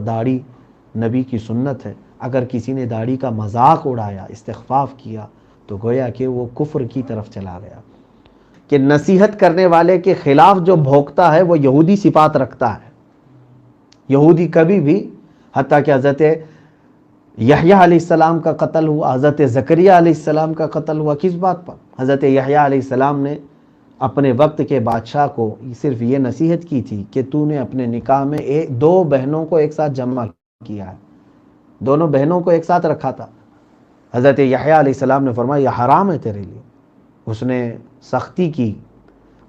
داڑھی نبی کی سنت ہے، اگر کسی نے داڑھی کا مذاق اڑایا، استخفاف کیا، تو گویا کہ وہ کفر کی طرف چلا گیا۔ کہ نصیحت کرنے والے کے خلاف جو بھونکتا ہے وہ یہودی صفات رکھتا ہے۔ یہودی کبھی بھی، حتیٰ کہ حضرت یحییٰ علیہ السلام کا قتل ہوا، حضرت زکریہ علیہ السلام کا قتل ہوا، کس بات پر؟ حضرت یحییٰ علیہ السلام نے اپنے وقت کے بادشاہ کو صرف یہ نصیحت کی تھی کہ تو نے اپنے نکاح میں دو بہنوں کو ایک ساتھ جمع کیا ہے، دونوں بہنوں کو ایک ساتھ رکھا تھا۔ حضرت یحییٰ علیہ السلام نے فرمایا یہ حرام ہے تیرے لیے، اس نے سختی کی۔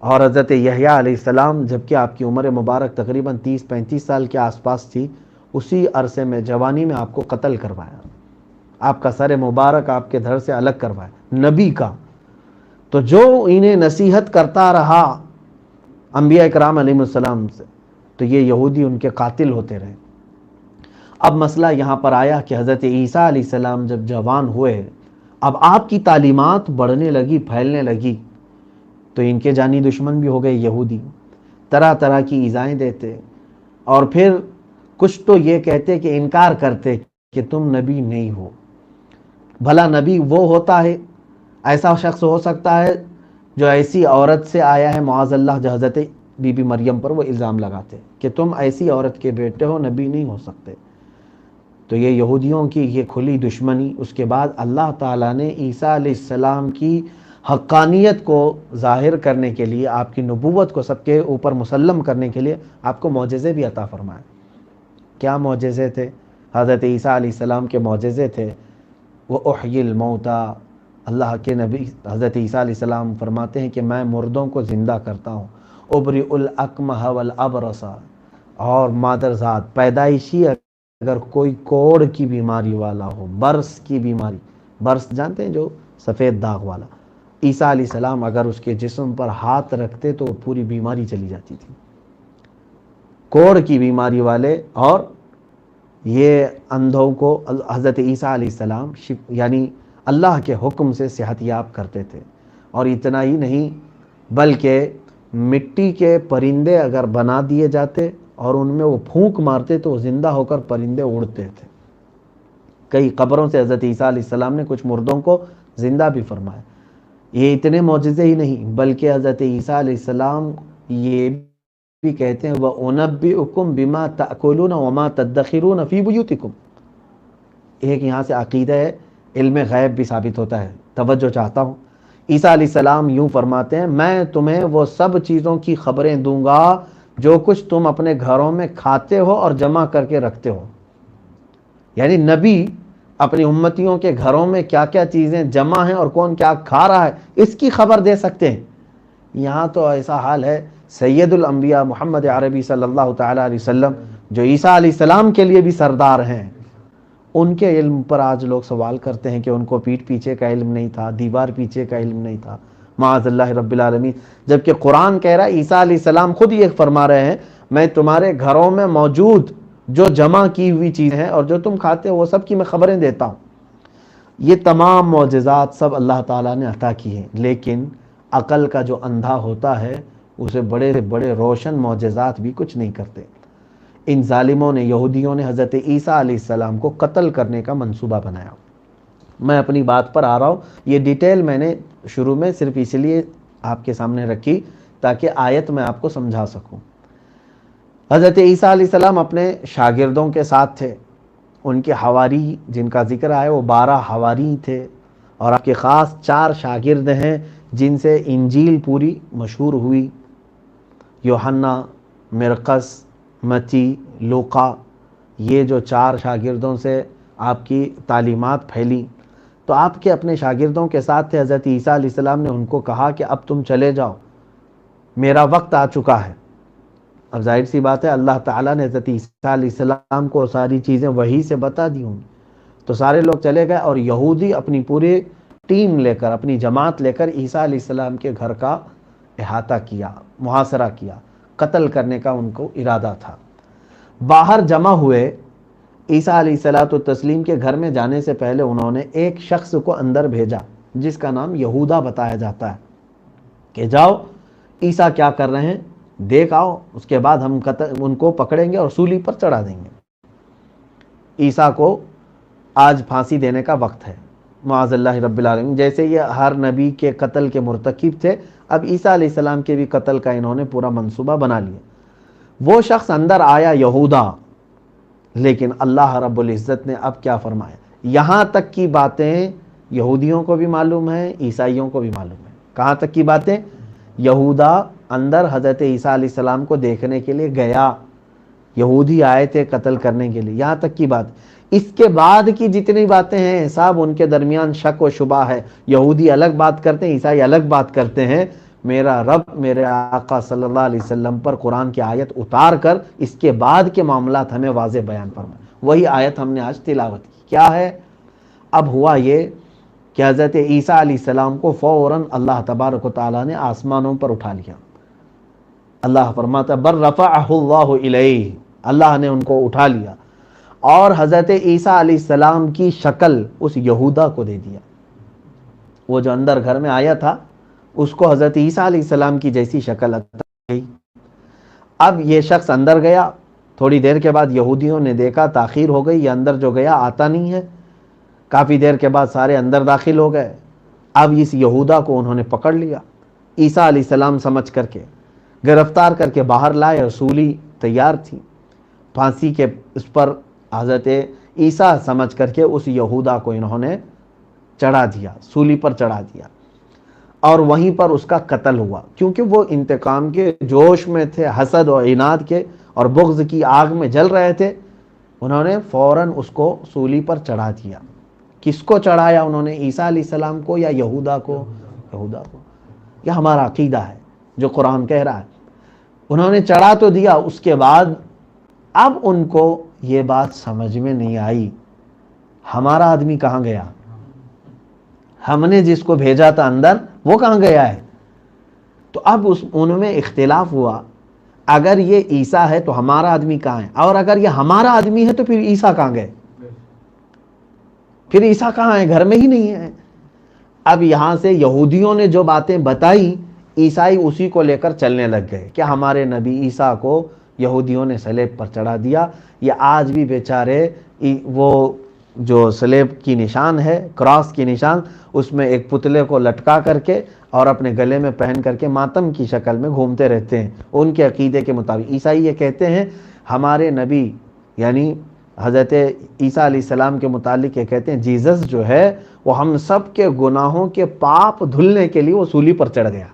اور حضرت یحییٰ علیہ السلام جبکہ آپ کی عمر مبارک تقریباً 30-35 سال کے آس پاس تھی، اسی عرصے میں جوانی میں آپ کو قتل کروایا، آپ کا سر مبارک آپ کے دھڑ سے الگ کروایا نبی کا۔ تو جو انہیں نصیحت کرتا رہا انبیاء کرام علیہ السلام سے، تو یہ یہودی ان کے قاتل ہوتے رہے۔ اب مسئلہ یہاں پر آیا کہ حضرت عیسیٰ علیہ السلام جب جوان ہوئے، اب آپ کی تعلیمات بڑھنے لگی، پھیلنے لگی، تو ان کے جانی دشمن بھی ہو گئے یہودی، طرح طرح کی ایذائیں دیتے، اور پھر کچھ تو یہ کہتے کہ انکار کرتے کہ تم نبی نہیں ہو۔ بھلا نبی وہ ہوتا ہے، ایسا شخص ہو سکتا ہے جو ایسی عورت سے آیا ہے، معاذ اللہ، جو حضرت بی بی مریم پر وہ الزام لگاتے کہ تم ایسی عورت کے بیٹے ہو، نبی نہیں ہو سکتے۔ تو یہ یہودیوں کی یہ کھلی دشمنی۔ اس کے بعد اللہ تعالیٰ نے عیسیٰ علیہ السلام کی حقانیت کو ظاہر کرنے کے لیے، آپ کی نبوت کو سب کے اوپر مسلم کرنے کے لیے آپ کو معجزے بھی عطا فرمائے۔ کیا معجزے تھے؟ حضرت عیسیٰ علیہ السلام کے معجزے تھے وہ احیی الموتیٰ۔ اللہ کے نبی حضرت عیسیٰ علیہ السلام فرماتے ہیں کہ میں مردوں کو زندہ کرتا ہوں، ابرئ الاکمہ والابرص، اور مادرزاد پیدائشی اگر کوئی کوڑ کی بیماری والا ہو، برس کی بیماری، برس جانتے ہیں جو سفید داغ والا، عیسیٰ علیہ السلام اگر اس کے جسم پر ہاتھ رکھتے تو پوری بیماری چلی جاتی تھی۔ کوڑ کی بیماری والے اور یہ اندھوں کو حضرت عیسیٰ علیہ السلام یعنی اللہ کے حکم سے صحت یاب کرتے تھے۔ اور اتنا ہی نہیں بلکہ مٹی کے پرندے اگر بنا دیے جاتے اور ان میں وہ پھونک مارتے تو وہ زندہ ہو کر پرندے اڑتے تھے۔ کئی قبروں سے حضرت عیسیٰ علیہ السلام نے کچھ مردوں کو زندہ بھی فرمایا۔ یہ اتنے معجزے ہی نہیں بلکہ حضرت عیسیٰ علیہ السلام یہ بھی کہتے ہیں وَأُنَبِّئُكُمْ بِمَا تَأْكُلُونَ وَمَا تَدَّخِرُونَ فِي بُيُوتِكُمْ۔ ایک یہاں سے عقیدہ ہے، علم غیب بھی ثابت ہوتا ہے، توجہ چاہتا ہوں۔ عیسیٰ علیہ السلام یوں فرماتے ہیں میں تمہیں وہ سب چیزوں کی خبریں دوں گا جو کچھ تم اپنے گھروں میں کھاتے ہو اور جمع کر کے رکھتے ہو۔ یعنی نبی اپنی امتیوں کے گھروں میں کیا کیا چیزیں جمع ہیں اور کون کیا کھا رہا ہے اس کی خبر دے سکتے ہیں۔ یہاں تو ایسا حال ہے سید الانبیاء محمد عربی صلی اللہ تعالیٰ علیہ وسلم جو عیسیٰ علیہ السلام کے لیے بھی سردار ہیں، ان کے علم پر آج لوگ سوال کرتے ہیں کہ ان کو پیٹھ پیچھے کا علم نہیں تھا، دیوار پیچھے کا علم نہیں تھا، معاذ اللہ رب العالمین۔ جبکہ قرآن کہہ رہا ہے، عیسیٰ علیہ السلام خود یہ فرما رہے ہیں میں تمہارے گھروں میں موجود جو جمع کی ہوئی چیزیں ہیں اور جو تم کھاتے ہو وہ سب کی میں خبریں دیتا ہوں۔ یہ تمام معجزات سب اللہ تعالیٰ نے عطا کی ہیں، لیکن عقل کا جو اندھا ہوتا ہے اسے بڑے سے بڑے روشن معجزات بھی کچھ نہیں کرتے۔ ان ظالموں نے، یہودیوں نے حضرت عیسیٰ علیہ السلام کو قتل کرنے کا منصوبہ بنایا۔ میں اپنی بات پر آ رہا ہوں، یہ ڈیٹیل میں نے شروع میں صرف اس لیے آپ کے سامنے رکھی تاکہ آیت میں آپ کو سمجھا سکوں۔ حضرت عیسیٰ علیہ السلام اپنے شاگردوں کے ساتھ تھے، ان کے حواری جن کا ذکر آیا وہ 12 حواری تھے، اور آپ کے خاص 4 شاگرد ہیں جن سے انجیل پوری مشہور ہوئی، یوحنا، مرقس، متی، لوقا۔ یہ جو 4 شاگردوں سے آپ کی تعلیمات پھیلی، تو آپ کے اپنے شاگردوں کے ساتھ تھے۔ حضرت عیسیٰ علیہ السلام نے ان کو کہا کہ اب تم چلے جاؤ، میرا وقت آ چکا ہے۔ اب ظاہر سی بات ہے اللہ تعالیٰ نے حضرت عیسیٰ علیہ السلام کو ساری چیزیں وحی سے بتا دی ہوں، تو سارے لوگ چلے گئے، اور یہودی اپنی پوری ٹیم لے کر، اپنی جماعت لے کر عیسیٰ علیہ السلام کے گھر کا احاطہ کیا، محاصرہ کیا، قتل کرنے کا ان کو ارادہ تھا۔ باہر جمع ہوئے، عیسیٰ علیہ السلام کے گھر میں جانے سے پہلے انہوں نے ایک شخص کو اندر بھیجا جس کا نام یہودا بتایا جاتا ہے کہ جاؤ عیسیٰ کیا کر رہے ہیں دیکھ آؤ، اس کے بعد ہم ان کو پکڑیں گے اور سولی پر چڑھا دیں گے۔ عیسیٰ کو آج پھانسی دینے کا وقت ہے، معاذ اللہ رب العالمین۔ جیسے یہ ہر نبی کے قتل کے مرتکب تھے، اب عیسیٰ علیہ السلام کے بھی قتل کا انہوں نے پورا منصوبہ بنا لیا۔ وہ شخص اندر آیا یہودا، لیکن اللہ رب العزت نے اب کیا فرمایا، یہاں تک کی باتیں یہودیوں کو بھی معلوم ہیں، عیسائیوں کو بھی معلوم ہے۔ کہاں تک کی باتیں؟ یہودا اندر حضرت عیسیٰ علیہ السلام کو دیکھنے کے لیے گیا، یہودی آئے تھے قتل کرنے کے لیے، یہاں تک کی بات۔ اس کے بعد کی جتنی باتیں ہیں سب ان کے درمیان شک و شبہ ہے، یہودی الگ بات کرتے ہیں، عیسائی الگ بات کرتے ہیں۔ میرا رب میرے آقا صلی اللہ علیہ وسلم پر قرآن کی آیت اتار کر اس کے بعد کے معاملات ہمیں واضح بیان فرمائے، وہی آیت ہم نے آج تلاوت کی۔ کیا ہے؟ اب ہوا یہ کہ حضرت عیسیٰ علیہ السلام کو فوراً اللہ تبارک و تعالیٰ نے آسمانوں پر اٹھا لیا۔ اللہ فرماتا بر رفعہ اللہ الیہ، اللہ نے ان کو اٹھا لیا اور حضرت عیسیٰ علیہ السلام کی شکل اس یہودا کو دے دیا۔ وہ جو اندر گھر میں آیا تھا اس کو حضرت عیسیٰ علیہ السلام کی جیسی شکل عطا کی۔ اب یہ شخص اندر گیا، تھوڑی دیر کے بعد یہودیوں نے دیکھا تاخیر ہو گئی، یہ اندر جو گیا آتا نہیں ہے۔ کافی دیر کے بعد سارے اندر داخل ہو گئے۔ اب اس یہودا کو انہوں نے پکڑ لیا، عیسیٰ علیہ السلام سمجھ کر کے گرفتار کر کے باہر لائے، اور سولی تیار تھی پھانسی کے اس پر حضرت عیسیٰ سمجھ کر کے اس یہودا کو انہوں نے چڑھا دیا، سولی پر چڑھا دیا، اور وہیں پر اس کا قتل ہوا۔ کیونکہ وہ انتقام کے جوش میں تھے، حسد اور عناد کے اور بغض کی آگ میں جل رہے تھے، انہوں نے فوراً اس کو سولی پر چڑھا دیا۔ کس کو چڑھایا انہوں نے؟ عیسیٰ علیہ السلام کو یا یہودا کو؟ یہودا کو۔ یہ ہمارا عقیدہ ہے جو قرآن کہہ رہا ہے۔ انہوں نے چڑھا تو دیا، اس کے بعد اب ان کو یہ بات سمجھ میں نہیں آئی، ہمارا آدمی کہاں گیا؟ ہم نے جس کو بھیجا تھا اندر وہ کہاں گیا ہے؟ تو اب ان میں اختلاف ہوا، اگر یہ عیسیٰ ہے تو ہمارا آدمی کہاں ہے، اور اگر یہ ہمارا آدمی ہے تو پھر عیسیٰ کہاں گئے؟ پھر عیسیٰ کہاں ہے؟ گھر میں ہی نہیں ہے۔ اب یہاں سے یہودیوں نے جو باتیں بتائی، عیسائی اسی کو لے کر چلنے لگ گئے کہ ہمارے نبی عیسیٰ کو یہودیوں نے سلیب پر چڑھا دیا۔ یہ آج بھی بیچارے وہ جو سلیب کی نشان ہے، کراس کی نشان، اس میں ایک پتلے کو لٹکا کر کے اور اپنے گلے میں پہن کر کے ماتم کی شکل میں گھومتے رہتے ہیں۔ ان کے عقیدے کے مطابق عیسائی یہ کہتے ہیں ہمارے نبی یعنی حضرت عیسیٰ علیہ السلام کے متعلق یہ کہتے ہیں جیزس جو ہے وہ ہم سب کے گناہوں کے پاپ دھلنے کے لیے وہ سولی پر چڑھ گیا۔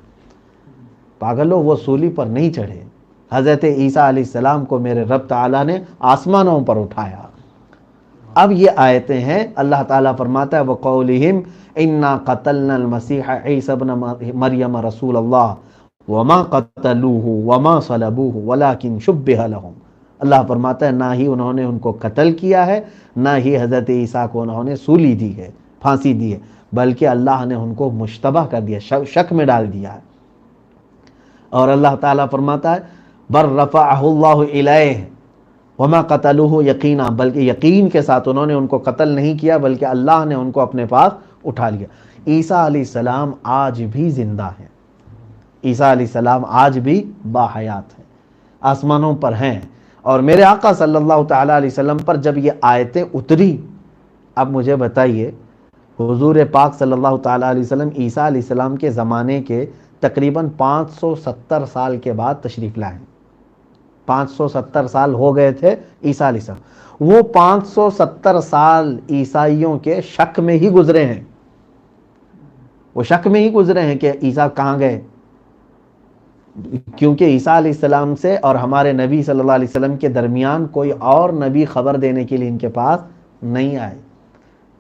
پاگلو، وہ سولی پر نہیں چڑھے، حضرت عیسیٰ علیہ السلام کو میرے رب تعالیٰ نے آسمانوں پر اٹھایا۔ اب یہ آیتیں ہیں، اللہ تعالیٰ فرماتا ہے وَقَوْلِهِمْ إِنَّا قَتَلْنَا الْمَسِيحَ عِيسَى ابْنَ مَرْيَمَ رَسُولَ اللَّهِ وَمَا قَتَلُوهُ وَمَا صَلَبُوهُ وَلَكِنْ شُبِّهَ لَهُمْ۔ اللہ فرماتا ہے نہ ہی انہوں نے ان کو قتل کیا ہے، نہ ہی حضرت عیسیٰ کو انہوں نے سولی دی ہے، پھانسی دی ہے، بلکہ اللہ نے ان کو مشتبہ کر دیا، شک میں ڈال دیا ہے۔ اور اللہ تعالیٰ فرماتا ہے بر رفعہ اللہ الیہ وما قتلوہ یقینا، بلکہ یقین کے ساتھ انہوں نے ان کو قتل نہیں کیا بلکہ اللہ نے ان کو اپنے پاس اٹھا لیا۔ عیسیٰ علیہ السلام آج بھی زندہ ہیں، عیسیٰ علیہ السلام آج بھی باحیات ہیں، آسمانوں پر ہیں۔ اور میرے آقا صلی اللہ تعالیٰ علیہ وسلم پر جب یہ آیتیں اتری، اب مجھے بتائیے حضور پاک صلی اللہ تعالیٰ علیہ وسلم عیسیٰ علیہ السلام کے زمانے کے تقریباً 570 سال کے بعد تشریف لائے، 570 سال ہو گئے تھے عیسیٰ علیہ السلام۔ وہ 570 سال عیسائیوں کے شک میں ہی گزرے ہیں، وہ شک میں ہی گزرے ہیں کہ عیسیٰ کہاں گئے، کیونکہ عیسیٰ علیہ السلام سے اور ہمارے نبی صلی اللہ علیہ وسلم کے درمیان کوئی اور نبی خبر دینے کے لیے ان کے پاس نہیں آئے۔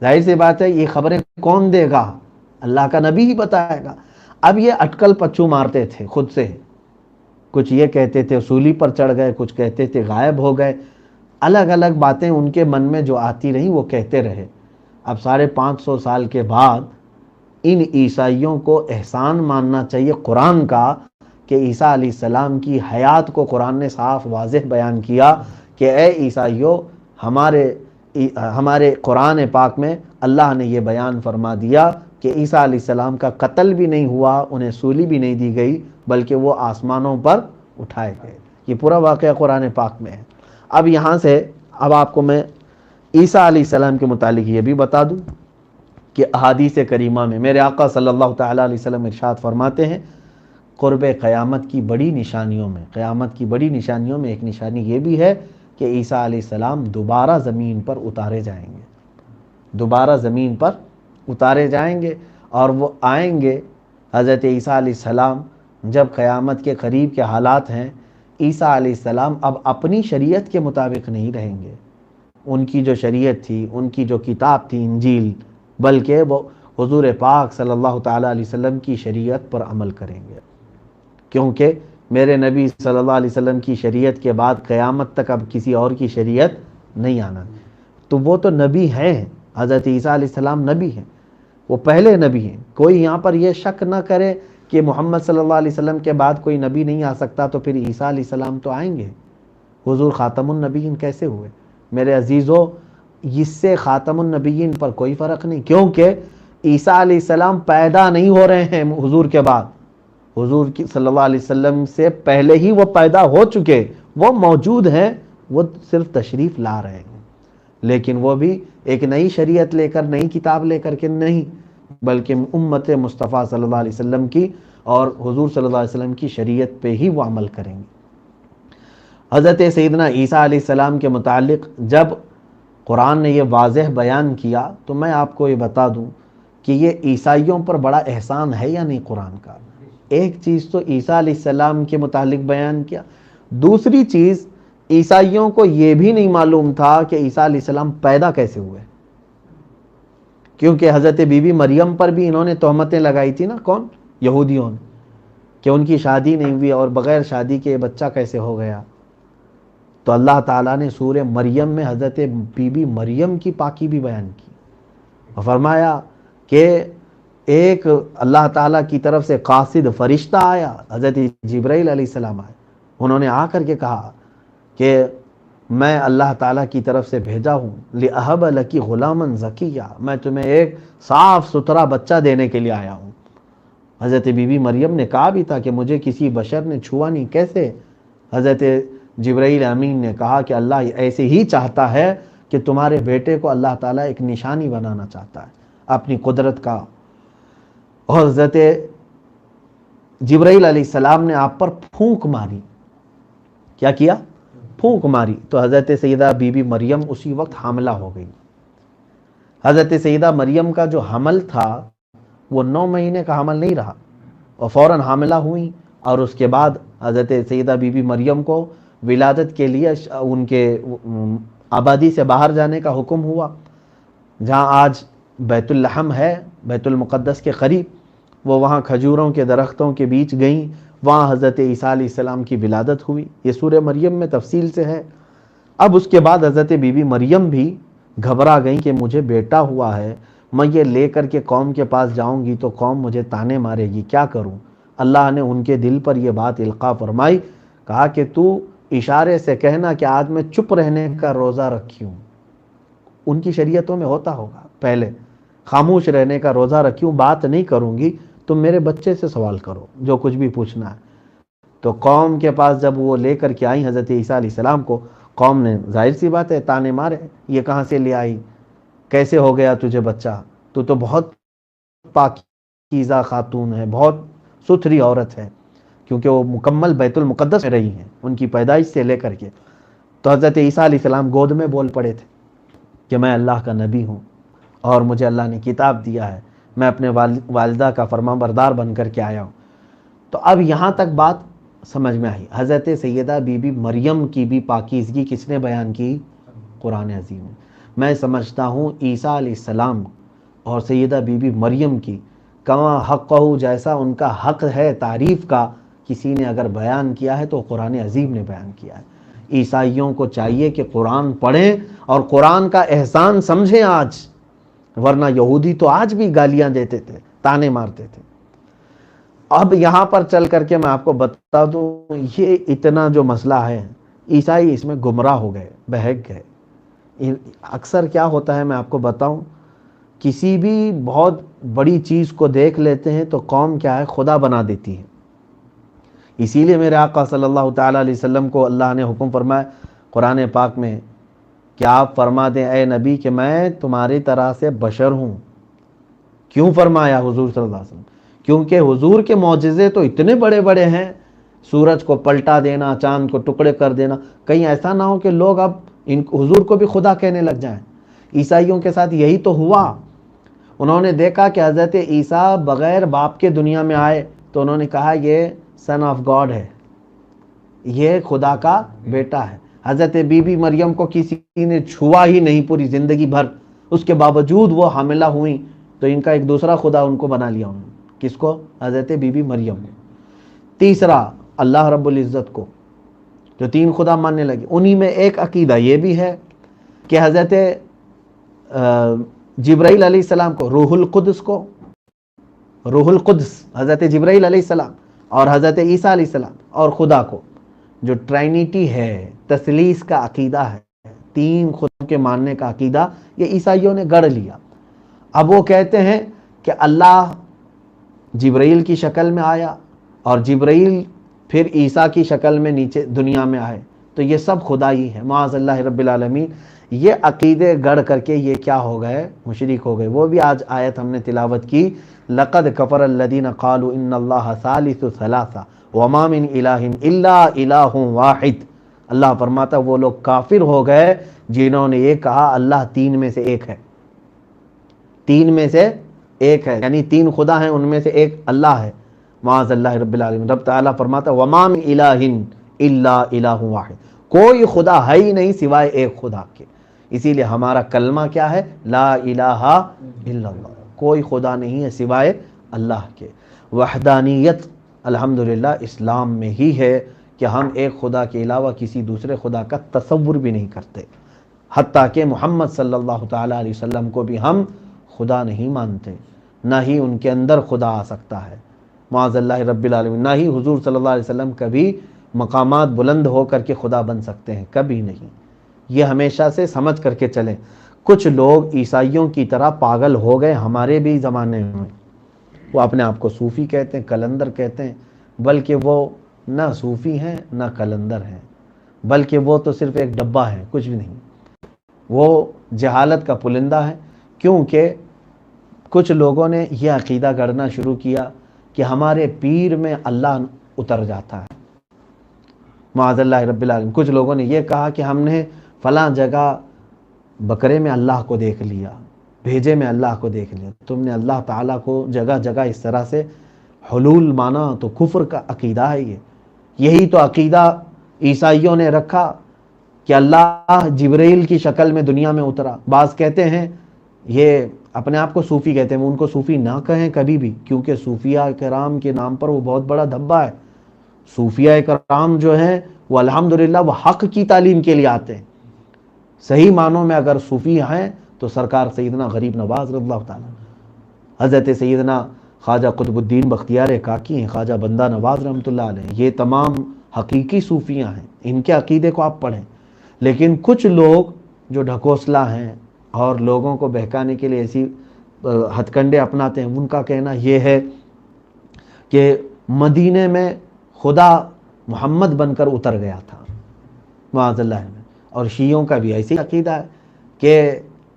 ظاہر سی بات ہے یہ خبریں کون دے گا؟ اللہ کا نبی ہی بتائے گا۔ اب یہ اٹکل پچو مارتے تھے خود سے، کچھ یہ کہتے تھے سولی پر چڑھ گئے، کچھ کہتے تھے غائب ہو گئے، الگ الگ باتیں ان کے من میں جو آتی رہی وہ کہتے رہے۔ اب 550 سال کے بعد ان عیسائیوں کو احسان ماننا چاہیے قرآن کا کہ عیسیٰ علیہ السلام کی حیات کو قرآن نے صاف واضح بیان کیا کہ اے عیسائیوں، ہمارے قرآن پاک میں اللہ نے یہ بیان فرما دیا کہ عیسیٰ علیہ السلام کا قتل بھی نہیں ہوا، انہیں سولی بھی نہیں دی گئی، بلکہ وہ آسمانوں پر اٹھائے گئے۔ یہ پورا واقعہ قرآن پاک میں ہے۔ اب یہاں سے اب آپ کو میں عیسیٰ علیہ السلام کے متعلق یہ بھی بتا دوں کہ احادیث کریمہ میں میرے آقا صلی اللہ تعالیٰ علیہ وسلم ارشاد فرماتے ہیں قرب قیامت کی بڑی نشانیوں میں، قیامت کی بڑی نشانیوں میں ایک نشانی یہ بھی ہے کہ عیسیٰ علیہ السلام دوبارہ زمین پر اتارے جائیں گے، دوبارہ زمین پر اتارے جائیں گے، اور وہ آئیں گے۔ حضرت عیسیٰ علیہ السلام جب قیامت کے قریب کے حالات ہیں، عیسیٰ علیہ السلام اب اپنی شریعت کے مطابق نہیں رہیں گے، ان کی جو شریعت تھی، ان کی جو کتاب تھی انجیل، بلکہ وہ حضور پاک صلی اللہ تعالیٰ علیہ وسلم کی شریعت پر عمل کریں گے، کیونکہ میرے نبی صلی اللہ علیہ وسلم کی شریعت کے بعد قیامت تک اب کسی اور کی شریعت نہیں آنا۔ تو وہ تو نبی ہیں، حضرت عیسیٰ علیہ السلام نبی ہیں، وہ پہلے نبی ہیں۔ کوئی یہاں پر یہ شک نہ کرے کہ محمد صلی اللہ علیہ وسلم کے بعد کوئی نبی نہیں آ سکتا، تو پھر عیسیٰ علیہ السلام تو آئیں گے۔ حضور خاتم النبیین کیسے ہوئے؟ میرے عزیزو، اس سے خاتم النبیین پر کوئی فرق نہیں، کیونکہ عیسیٰ علیہ السلام پیدا نہیں ہو رہے ہیں حضور کے بعد، حضور کی صلی اللہ علیہ وسلم سے پہلے ہی وہ پیدا ہو چکے، وہ موجود ہیں، وہ صرف تشریف لا رہے ہیں، لیکن وہ بھی ایک نئی شریعت لے کر، نئی کتاب لے کر کے نہیں، بلکہ امت مصطفیٰ صلی اللہ علیہ وسلم کی اور حضور صلی اللہ علیہ وسلم کی شریعت پہ ہی وہ عمل کریں گے۔ حضرت سیدنا عیسیٰ علیہ السلام کے متعلق جب قرآن نے یہ واضح بیان کیا تو میں آپ کو یہ بتا دوں کہ یہ عیسائیوں پر بڑا احسان ہے یا نہیں قرآن کا۔ ایک چیز تو عیسیٰ علیہ السلام کے متعلق بیان کیا، دوسری چیز عیسائیوں کو یہ بھی نہیں معلوم تھا کہ عیسیٰ علیہ السلام پیدا کیسے ہوئے، کیونکہ حضرت بی بی مریم پر بھی انہوں نے تہمتیں لگائی تھی نا، کون؟ یہودیوں نے، کہ ان کی شادی نہیں ہوئی اور بغیر شادی کے بچہ کیسے ہو گیا۔ تو اللہ تعالیٰ نے سورہ مریم میں حضرت بی بی مریم کی پاکی بھی بیان کی اور فرمایا کہ ایک اللہ تعالیٰ کی طرف سے قاصد فرشتہ آیا، حضرت جبرائیل علیہ السلام آئے، انہوں نے آ کر کے کہا کہ میں اللہ تعالیٰ کی طرف سے بھیجا ہوں لِأَهَبَ لَكِ غُلَامًا زَكِيًّا، میں تمہیں ایک صاف ستھرا بچہ دینے کے لیے آیا ہوں۔ حضرت بی بی مریم نے کہا بھی تھا کہ مجھے کسی بشر نے چھوا نہیں، کیسے؟ حضرت جبرائیل امین نے کہا کہ اللہ ایسے ہی چاہتا ہے کہ تمہارے بیٹے کو اللہ تعالیٰ ایک نشانی بنانا چاہتا ہے اپنی قدرت کا، اور حضرت جبرائیل علیہ السلام نے آپ پر پھونک ماری۔ کیا کیا؟ پھونک ماری، تو حضرت سیدہ بی بی مریم اسی وقت حاملہ ہو گئی۔ حضرت سیدہ مریم کا جو حمل تھا وہ 9 مہینے کا حمل نہیں رہا، اور فوراً حاملہ ہوئی، اور اس کے بعد حضرت سیدہ بی بی مریم کو ولادت کے لیے ان کے آبادی سے باہر جانے کا حکم ہوا، جہاں آج بیت الحم ہے، بیت المقدس کے قریب، وہ وہاں کھجوروں کے درختوں کے بیچ گئیں، وہاں حضرت عیسیٰ علیہ السلام کی ولادت ہوئی۔ یہ سورہ مریم میں تفصیل سے ہے۔ اب اس کے بعد حضرت بی بی مریم بھی گھبرا گئیں کہ مجھے بیٹا ہوا ہے، میں یہ لے کر کے قوم کے پاس جاؤں گی تو قوم مجھے تانے مارے گی، کیا کروں؟ اللہ نے ان کے دل پر یہ بات القاء فرمائی، کہا کہ تو اشارے سے کہنا کہ آج میں چپ رہنے کا روزہ رکھی ہوں۔ ان کی شریعتوں میں ہوتا ہوگا پہلے، خاموش رہنے کا روزہ رکھی ہوں، بات نہیں کروں گی، تم میرے بچے سے سوال کرو جو کچھ بھی پوچھنا ہے۔ تو قوم کے پاس جب وہ لے کر کے آئی حضرت عیسیٰ علیہ السلام کو، قوم نے ظاہر سی بات ہے تانے مارے، یہ کہاں سے لے آئی، کیسے ہو گیا تجھے بچہ، تو بہت پاکیزہ خاتون ہے، بہت ستھری عورت ہے، کیونکہ وہ مکمل بیت المقدس میں رہی ہیں ان کی پیدائش سے لے کر کے۔ تو حضرت عیسیٰ علیہ السلام گود میں بول پڑے تھے کہ میں اللہ کا نبی ہوں اور مجھے اللہ نے کتاب دیا ہے، میں اپنے والدہ کا فرمان بردار بن کر کے آیا ہوں۔ تو اب یہاں تک بات سمجھ میں آئی۔ حضرت سیدہ بی بی مریم کی بھی پاکیزگی کس نے بیان کی؟ قرآن عظیم میں۔ میں سمجھتا ہوں عیسیٰ علیہ السلام اور سیدہ بی بی مریم کی کما حقہ، جیسا ان کا حق ہے تعریف کا، کسی نے اگر بیان کیا ہے تو قرآن عظیم نے بیان کیا ہے۔ عیسائیوں کو چاہیے کہ قرآن پڑھیں اور قرآن کا احسان سمجھیں آج، ورنہ یہودی تو آج بھی گالیاں دیتے تھے، تانے مارتے تھے۔ اب یہاں پر چل کر کے میں آپ کو بتا دوں، یہ اتنا جو مسئلہ ہے، عیسائی اس میں گمراہ ہو گئے، بہک گئے۔ اکثر کیا ہوتا ہے میں آپ کو بتاؤں، کسی بھی بہت بڑی چیز کو دیکھ لیتے ہیں تو قوم کیا ہے، خدا بنا دیتی ہے۔ اسی لیے میرے آقا صلی اللہ تعالیٰ علیہ وسلم کو اللہ نے حکم فرمایا قرآن پاک میں کہ آپ فرما دیں اے نبی کہ میں تمہاری طرح سے بشر ہوں۔ کیوں فرمایا حضور صلی اللہ علیہ وسلم؟ کیونکہ حضور کے معجزے تو اتنے بڑے بڑے ہیں، سورج کو پلٹا دینا، چاند کو ٹکڑے کر دینا، کہیں ایسا نہ ہو کہ لوگ اب حضور کو بھی خدا کہنے لگ جائیں۔ عیسائیوں کے ساتھ یہی تو ہوا، انہوں نے دیکھا کہ حضرت عیسیٰ بغیر باپ کے دنیا میں آئے تو انہوں نے کہا یہ سن آف گاڈ ہے، یہ خدا کا بیٹا ہے۔ حضرت بی بی مریم کو کسی نے چھوا ہی نہیں پوری زندگی بھر، اس کے باوجود وہ حاملہ ہوئیں تو ان کا ایک دوسرا خدا ان کو بنا لیا انہوں نے۔ کس کو؟ حضرت بی بی مریم کو۔ تیسرا اللہ رب العزت کو، جو تین خدا ماننے لگے، انہی میں ایک عقیدہ یہ بھی ہے کہ حضرت جبرائیل علیہ السلام کو، روح القدس حضرت جبرائیل علیہ السلام اور حضرت عیسیٰ علیہ السلام اور خدا کو، جو ٹرینیٹی ہے، تثلیث کا عقیدہ ہے، تین خدا کے ماننے کا عقیدہ، یہ عیسائیوں نے گڑھ لیا۔ اب وہ کہتے ہیں کہ اللہ جبرائیل کی شکل میں آیا اور جبرائیل پھر عیسیٰ کی شکل میں نیچے دنیا میں آئے، تو یہ سب خدا ہی ہے، معاذ اللہ رب العالمین۔ یہ عقیدے گڑھ کر کے یہ کیا ہو گئے؟ مشرک ہو گئے۔ وہ بھی آج آیت ہم نے تلاوت کی، لَقَدْ كَفَرَ الَّذِينَ قَالُوا إِنَّ اللَّهَ ثَالِثُ ثَلَاثَةٍ وَمَا مِنْ إِلَٰهٍ إِلَّا إِلَٰهٌ وَاحِدٌ۔ اللہ فرماتا وہ لوگ کافر ہو گئے جنہوں نے یہ کہا اللہ تین میں سے ایک ہے، تین میں سے ایک ہے، یعنی تین خدا ہیں، ان میں سے ایک اللہ ہے، معاذ اللہ رب العالمین۔ رب تعالیٰ فرماتا وَمَا مِنْ إِلَٰهٍ إِلَّا إِلَٰهٌ وَاحِدٌ، کوئی خدا ہے ہی نہیں سوائے ایک خدا کے۔ اسی لیے ہمارا کلمہ کیا ہے؟ لا الہ الا اللہ، کوئی خدا نہیں ہے سوائے اللہ کے۔ وحدانیت الحمدللہ اسلام میں ہی ہے کہ ہم ایک خدا کے علاوہ کسی دوسرے خدا کا تصور بھی نہیں کرتے، حتیٰ کہ محمد صلی اللہ تعالیٰ علیہ وسلم کو بھی ہم خدا نہیں مانتے، نہ ہی ان کے اندر خدا آ سکتا ہے، معاذ اللہ رب العالمین۔ نہ ہی حضور صلی اللہ علیہ وسلم کبھی مقامات بلند ہو کر کے خدا بن سکتے ہیں، کبھی نہیں۔ یہ ہمیشہ سے سمجھ کر کے چلیں۔ کچھ لوگ عیسائیوں کی طرح پاگل ہو گئے ہمارے بھی زمانے میں، وہ اپنے آپ کو صوفی کہتے ہیں، کلندر کہتے ہیں، بلکہ وہ نہ صوفی ہیں نہ کلندر ہیں، بلکہ وہ تو صرف ایک ڈبہ ہے، کچھ بھی نہیں۔ وہ جہالت کا پلندہ ہے، کیونکہ کچھ لوگوں نے یہ عقیدہ گڑھنا شروع کیا کہ ہمارے پیر میں اللہ اتر جاتا ہے، معاذ اللہ رب العالمین۔ کچھ لوگوں نے یہ کہا کہ ہم نے فلاں جگہ بکرے میں اللہ کو دیکھ لیا، بھیجے میں اللہ کو دیکھ لیا۔ تم نے اللہ تعالیٰ کو جگہ جگہ اس طرح سے حلول مانا تو کفر کا عقیدہ ہے یہ۔ یہی تو عقیدہ عیسائیوں نے رکھا کہ اللہ جبرائیل کی شکل میں دنیا میں اترا۔ بعض کہتے ہیں، یہ اپنے آپ کو صوفی کہتے ہیں، وہ ان کو صوفی نہ کہیں کبھی بھی، کیونکہ صوفیہ کرام کے نام پر وہ بہت بڑا دھبا ہے۔ صوفیہ کرام جو ہیں وہ الحمدللہ وہ حق کی تعلیم کے لیے آتے ہیں۔ صحیح معنوں میں اگر صوفی ہیں تو سرکار سیدنا غریب نواز رضی اللہ تعالیٰ، حضرت سیدنا خواجہ قطب الدین بختیار کاکی ہیں، خواجہ بندہ نواز رحمۃ اللہ علیہ، یہ تمام حقیقی صوفیاں ہیں، ان کے عقیدے کو آپ پڑھیں۔ لیکن کچھ لوگ جو ڈھکوسلا ہیں اور لوگوں کو بہکانے کے لیے ایسی ہتھ کنڈے اپناتے ہیں، ان کا کہنا یہ ہے کہ مدینے میں خدا محمد بن کر اتر گیا تھا، معاذ اللہ۔ اور شیعوں کا بھی ایسی عقیدہ ہے کہ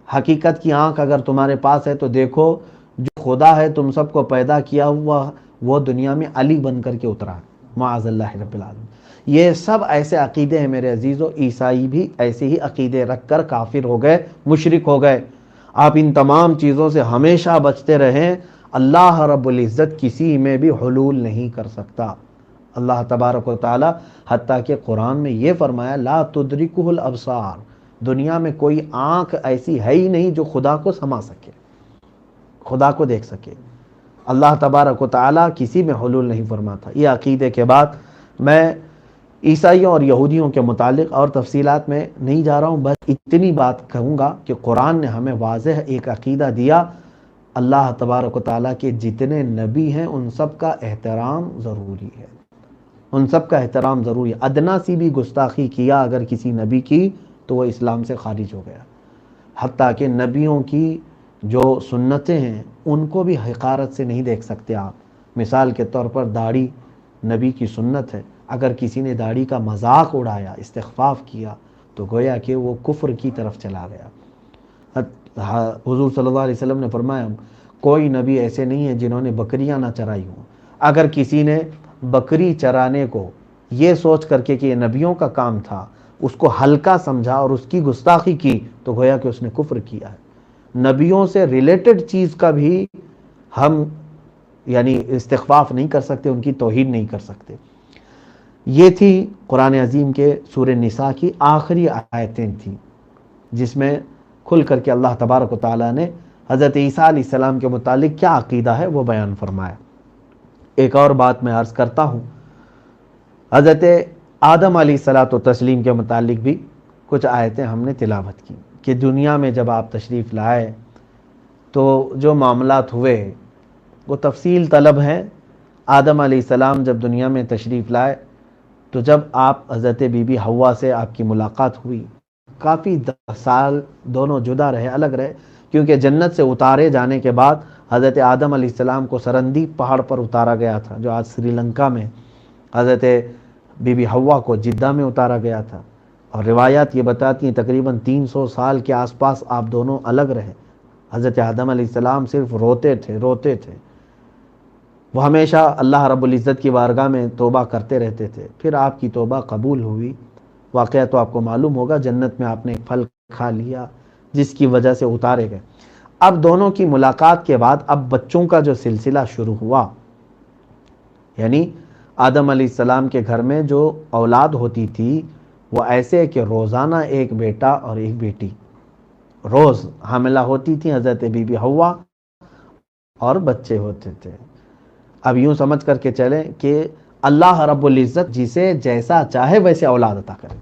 حقیقت کی آنکھ اگر تمہارے پاس ہے تو دیکھو جو خدا ہے تم سب کو پیدا کیا ہوا وہ دنیا میں علی بن کر کے اترا، معاذ اللہ رب العالمین۔ یہ سب ایسے عقیدے ہیں میرے عزیزو، عیسائی بھی ایسے ہی عقیدے رکھ کر کافر ہو گئے، مشرک ہو گئے۔ آپ ان تمام چیزوں سے ہمیشہ بچتے رہیں۔ اللہ رب العزت کسی میں بھی حلول نہیں کر سکتا۔ اللہ تبارک و تعالی حتیٰ کہ قرآن میں یہ فرمایا لا تدرکہ الابصار، دنیا میں کوئی آنکھ ایسی ہے ہی نہیں جو خدا کو سما سکے، خدا کو دیکھ سکے۔ اللہ تبارک و تعالی کسی میں حلول نہیں فرماتا۔ یہ عقیدے کے بعد میں عیسائیوں اور یہودیوں کے متعلق اور تفصیلات میں نہیں جا رہا ہوں، بس اتنی بات کہوں گا کہ قرآن نے ہمیں واضح ایک عقیدہ دیا، اللہ تبارک و تعالیٰ کے جتنے نبی ہیں ان سب کا احترام ضروری ہے، ان سب کا احترام ضروری ہے۔ ادنا سی بھی گستاخی کیا اگر کسی نبی کی تو وہ اسلام سے خارج ہو گیا۔ حتیٰ کہ نبیوں کی جو سنتیں ہیں ان کو بھی حقارت سے نہیں دیکھ سکتے آپ۔ مثال کے طور پر داڑھی نبی کی سنت ہے، اگر کسی نے داڑھی کا مذاق اڑایا، استخفاف کیا تو گویا کہ وہ کفر کی طرف چلا گیا۔ حضور صلی اللہ علیہ وسلم نے فرمایا کوئی نبی ایسے نہیں ہے جنہوں نے بکریاں نہ چرائی ہوں۔ اگر کسی نے بکری چرانے کو یہ سوچ کر کے کہ یہ نبیوں کا کام تھا اس کو ہلکا سمجھا اور اس کی گستاخی کی تو گویا کہ اس نے کفر کیا ہے۔ نبیوں سے ریلیٹڈ چیز کا بھی ہم یعنی استخفاف نہیں کر سکتے، ان کی توہین نہیں کر سکتے۔ یہ تھی قرآن عظیم کے سورہ نساء کی آخری آیتیں تھیں جس میں کھل کر کے اللہ تبارک و تعالیٰ نے حضرت عیسیٰ علیہ السلام کے متعلق کیا عقیدہ ہے وہ بیان فرمایا۔ ایک اور بات میں عرض کرتا ہوں، حضرت آدم علیہ الصلاۃ والتسلیم کے متعلق بھی کچھ آیتیں ہم نے تلاوت کی کہ دنیا میں جب آپ تشریف لائے تو جو معاملات ہوئے وہ تفصیل طلب ہیں۔ آدم علیہ السلام جب دنیا میں تشریف لائے تو جب آپ حضرت بی بی حوا سے آپ کی ملاقات ہوئی، کافی 10 سال دونوں جدا رہے، الگ رہے، کیونکہ جنت سے اتارے جانے کے بعد حضرت آدم علیہ السلام کو سرندی پہاڑ پر اتارا گیا تھا جو آج سری لنکا میں، حضرت بی بی حوا کو جدہ میں اتارا گیا تھا، اور روایات یہ بتاتی ہیں تقریباً 300 سال کے آس پاس آپ دونوں الگ رہے۔ حضرت آدم علیہ السلام صرف روتے تھے، وہ ہمیشہ اللہ رب العزت کی بارگاہ میں توبہ کرتے رہتے تھے، پھر آپ کی توبہ قبول ہوئی۔ واقعہ تو آپ کو معلوم ہوگا، جنت میں آپ نے ایک پھل کھا لیا جس کی وجہ سے اتارے گئے۔ اب دونوں کی ملاقات کے بعد اب بچوں کا جو سلسلہ شروع ہوا، یعنی آدم علیہ السلام کے گھر میں جو اولاد ہوتی تھی وہ ایسے کہ روزانہ ایک بیٹا اور ایک بیٹی روز حاملہ ہوتی تھی حضرت بی بی حوا، اور بچے ہوتے تھے۔ اب یوں سمجھ کر کے چلیں کہ اللہ رب العزت جسے جیسا چاہے ویسے اولاد عطا کرے۔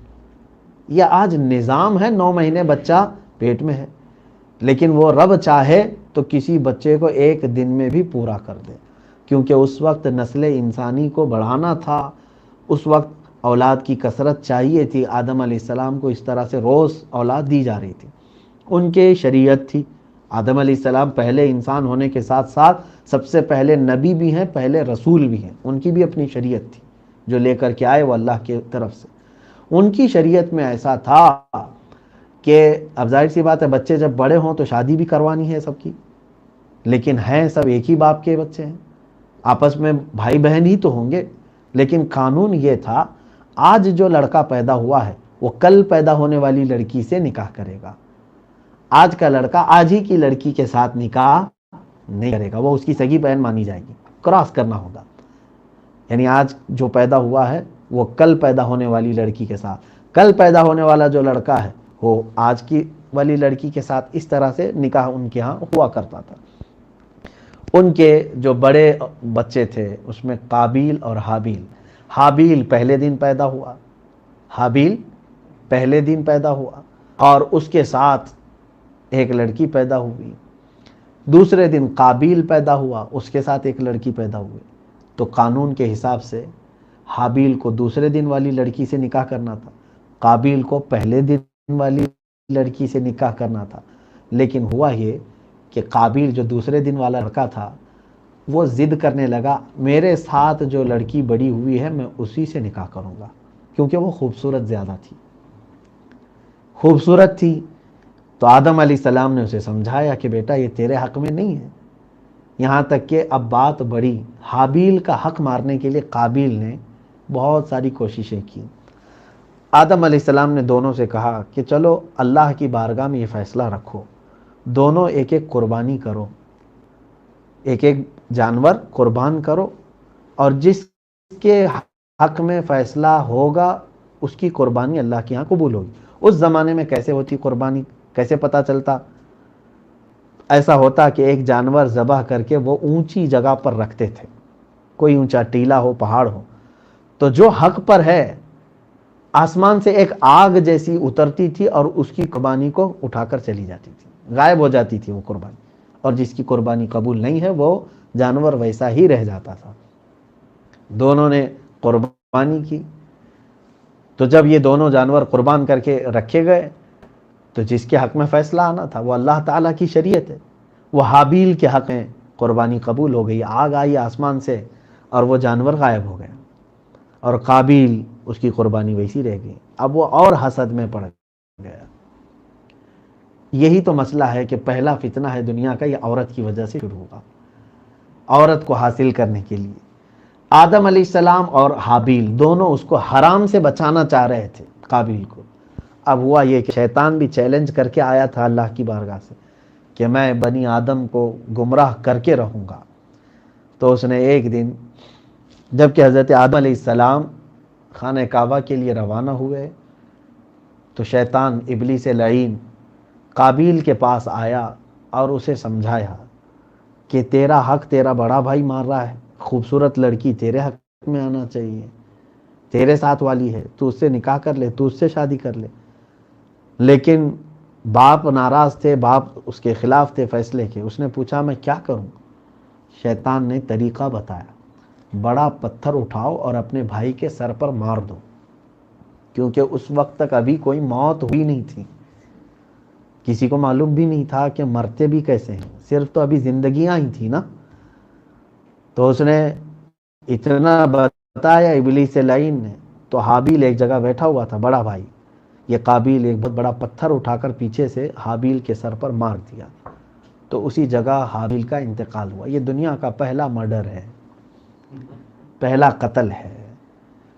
یہ آج نظام ہے، 9 مہینے بچہ پیٹ میں ہے، لیکن وہ رب چاہے تو کسی بچے کو ایک دن میں بھی پورا کر دے، کیونکہ اس وقت نسل انسانی کو بڑھانا تھا، اس وقت اولاد کی کثرت چاہیے تھی۔ آدم علیہ السلام کو اس طرح سے روز اولاد دی جا رہی تھی، ان کے شریعت تھی۔ آدم علیہ السلام پہلے انسان ہونے کے ساتھ ساتھ سب سے پہلے نبی بھی ہیں، پہلے رسول بھی ہیں، ان کی بھی اپنی شریعت تھی جو لے کر کے آئے وہ اللہ کی طرف سے۔ ان کی شریعت میں ایسا تھا کہ اب ظاہر سی بات ہے بچے جب بڑے ہوں تو شادی بھی کروانی ہے سب کی، لیکن ہیں سب ایک ہی باپ کے بچے ہیں، آپس میں بھائی بہن ہی تو ہوں گے، لیکن قانون یہ تھا آج جو لڑکا پیدا ہوا ہے وہ کل پیدا ہونے والی لڑکی سے نکاح کرے گا، آج کا لڑکا آج ہی کی لڑکی کے ساتھ نکاح نہیں کرے گا، وہ اس کی سگی بہن مانی جائے گی، کراس کرنا ہوگا۔ یعنی آج جو پیدا ہوا ہے وہ کل پیدا ہونے والی لڑکی کے ساتھ، کل پیدا ہونے والا جو لڑکا ہے وہ آج کی والی لڑکی کے ساتھ، اس طرح سے نکاح ان کے ہاں ہوا کرتا تھا۔ ان کے جو بڑے بچے تھے اس میں قابیل اور حابیل۔ حابیل پہلے دن پیدا ہوا، حابیل پہلے دن پیدا ہوا، اور اس کے ساتھ ایک لڑکی پیدا ہوئی۔ دوسرے دن قابیل پیدا ہوا، اس کے ساتھ ایک لڑکی پیدا ہوئی۔ تو قانون کے حساب سے حابیل کو دوسرے دن والی لڑکی سے نکاح کرنا تھا، قابیل کو پہلے دن والی لڑکی سے نکاح کرنا تھا، لیکن ہوا یہ کہ قابیل جو دوسرے دن والا لڑکا تھا وہ ضد کرنے لگا میرے ساتھ جو لڑکی بڑی ہوئی ہے میں اسی سے نکاح کروں گا، کیونکہ وہ خوبصورت زیادہ تھی، خوبصورت تھی۔ تو آدم علیہ السلام نے اسے سمجھایا کہ بیٹا یہ تیرے حق میں نہیں ہے، یہاں تک کہ اب بات بڑی، حابیل کا حق مارنے کے لیے قابیل نے بہت ساری کوششیں کی۔ آدم علیہ السلام نے دونوں سے کہا کہ چلو اللہ کی بارگاہ میں یہ فیصلہ رکھو، دونوں ایک ایک قربانی کرو، ایک ایک جانور قربان کرو، اور جس کے حق میں فیصلہ ہوگا اس کی قربانی اللہ کے یہاں قبول ہوگی۔ اس زمانے میں کیسے ہوتی قربانی، کیسے پتہ چلتا؟ ایسا ہوتا کہ ایک جانور ذبح کر کے وہ اونچی جگہ پر رکھتے تھے، کوئی اونچا ٹیلا ہو، پہاڑ ہو، تو جو حق پر ہے آسمان سے ایک آگ جیسی اترتی تھی اور اس کی قربانی کو اٹھا کر چلی جاتی تھی، غائب ہو جاتی تھی وہ قربانی، اور جس کی قربانی قبول نہیں ہے وہ جانور ویسا ہی رہ جاتا تھا۔ دونوں نے قربانی کی، تو جب یہ دونوں جانور قربان کر کے رکھے گئے تو جس کے حق میں فیصلہ آنا تھا وہ اللہ تعالیٰ کی شریعت ہے، وہ حابیل کے حق میں قربانی قبول ہو گئی، آگ آئی آسمان سے اور وہ جانور غائب ہو گئے، اور قابیل اس کی قربانی ویسی رہ گئی۔ اب وہ اور حسد میں پڑ گیا۔ یہی تو مسئلہ ہے کہ پہلا فتنہ ہے دنیا کا، یہ عورت کی وجہ سے شروع ہوگا، عورت کو حاصل کرنے کے لیے۔ آدم علیہ السلام اور حابیل دونوں اس کو حرام سے بچانا چاہ رہے تھے، قابیل کو۔ اب ہوا یہ کہ شیطان بھی چیلنج کر کے آیا تھا اللہ کی بارگاہ سے کہ میں بنی آدم کو گمراہ کر کے رہوں گا۔ تو اس نے ایک دن، جب کہ حضرت آدم علیہ السلام خانہ کعبہ کے لیے روانہ ہوئے، تو شیطان ابلیس لعین قابیل کے پاس آیا اور اسے سمجھایا کہ تیرا حق تیرا بڑا بھائی مار رہا ہے، خوبصورت لڑکی تیرے حق میں آنا چاہیے، تیرے ساتھ والی ہے، تو اس سے نکاح کر لے، تو اس سے شادی کر لے۔ لیکن باپ ناراض تھے، باپ اس کے خلاف تھے فیصلے کے۔ اس نے پوچھا میں کیا کروں؟ شیطان نے طریقہ بتایا، بڑا پتھر اٹھاؤ اور اپنے بھائی کے سر پر مار دو، کیونکہ اس وقت تک ابھی کوئی موت ہوئی نہیں تھی، کسی کو معلوم بھی نہیں تھا کہ مرتے بھی کیسے ہیں، صرف تو ابھی زندگیاں ہی تھی نا۔ تو اس نے اتنا بتایا ابلیس لعین نے، تو حابیل ایک جگہ بیٹھا ہوا تھا، بڑا بھائی، یہ قابیل ایک بہت بڑا پتھر اٹھا کر پیچھے سے حابیل کے سر پر مار دیا، تو اسی جگہ حابیل کا انتقال ہوا۔ یہ دنیا کا پہلا مرڈر ہے، پہلا قتل ہے۔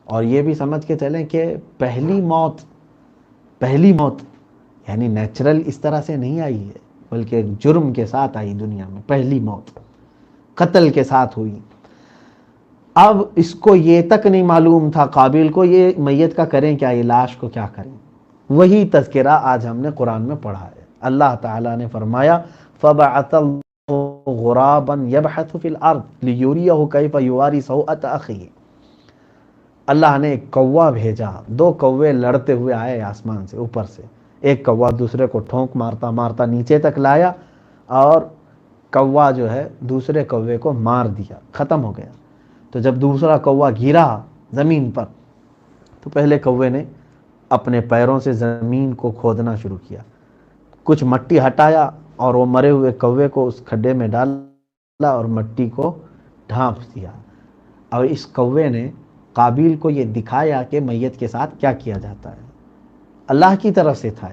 اور یہ بھی سمجھ کے چلیں کہ پہلی موت یعنی نیچرل اس طرح سے نہیں آئی ہے، بلکہ جرم کے ساتھ آئی دنیا میں، پہلی موت قتل کے ساتھ ہوئی۔ اب اس کو یہ تک نہیں معلوم تھا قابیل کو، یہ میت کا کریں کیا، یہ لاش کو کیا کریں۔ وہی تذکرہ آج ہم نے قرآن میں پڑھا ہے۔ اللہ تعالیٰ نے فرمایا فَبَعَثَ اللَّهُ غُرَابًا يَبْحَثُ فِي الْأَرْضِ لِيُرِيَهُ كَيْفَ يُوَارِي سَوْءَةَ أَخِيهِ۔ اللہ نے ایک کوا بھیجا، دو کوے لڑتے ہوئے آئے آسمان سے، اوپر سے، ایک کوا دوسرے کو ٹھونک مارتا مارتا نیچے تک لایا، اور کوا جو ہے دوسرے کوے کو مار دیا، ختم ہو گیا۔ تو جب دوسرا کوا گرا زمین پر، تو پہلے کوے نے اپنے پیروں سے زمین کو کھودنا شروع کیا، کچھ مٹی ہٹایا اور وہ مرے ہوئے کوے کو اس کھڈے میں ڈالا اور مٹی کو ڈھانپ دیا۔ اور اس کوے نے قابیل کو یہ دکھایا کہ میت کے ساتھ کیا کیا جاتا ہے، اللہ کی طرف سے تھا۔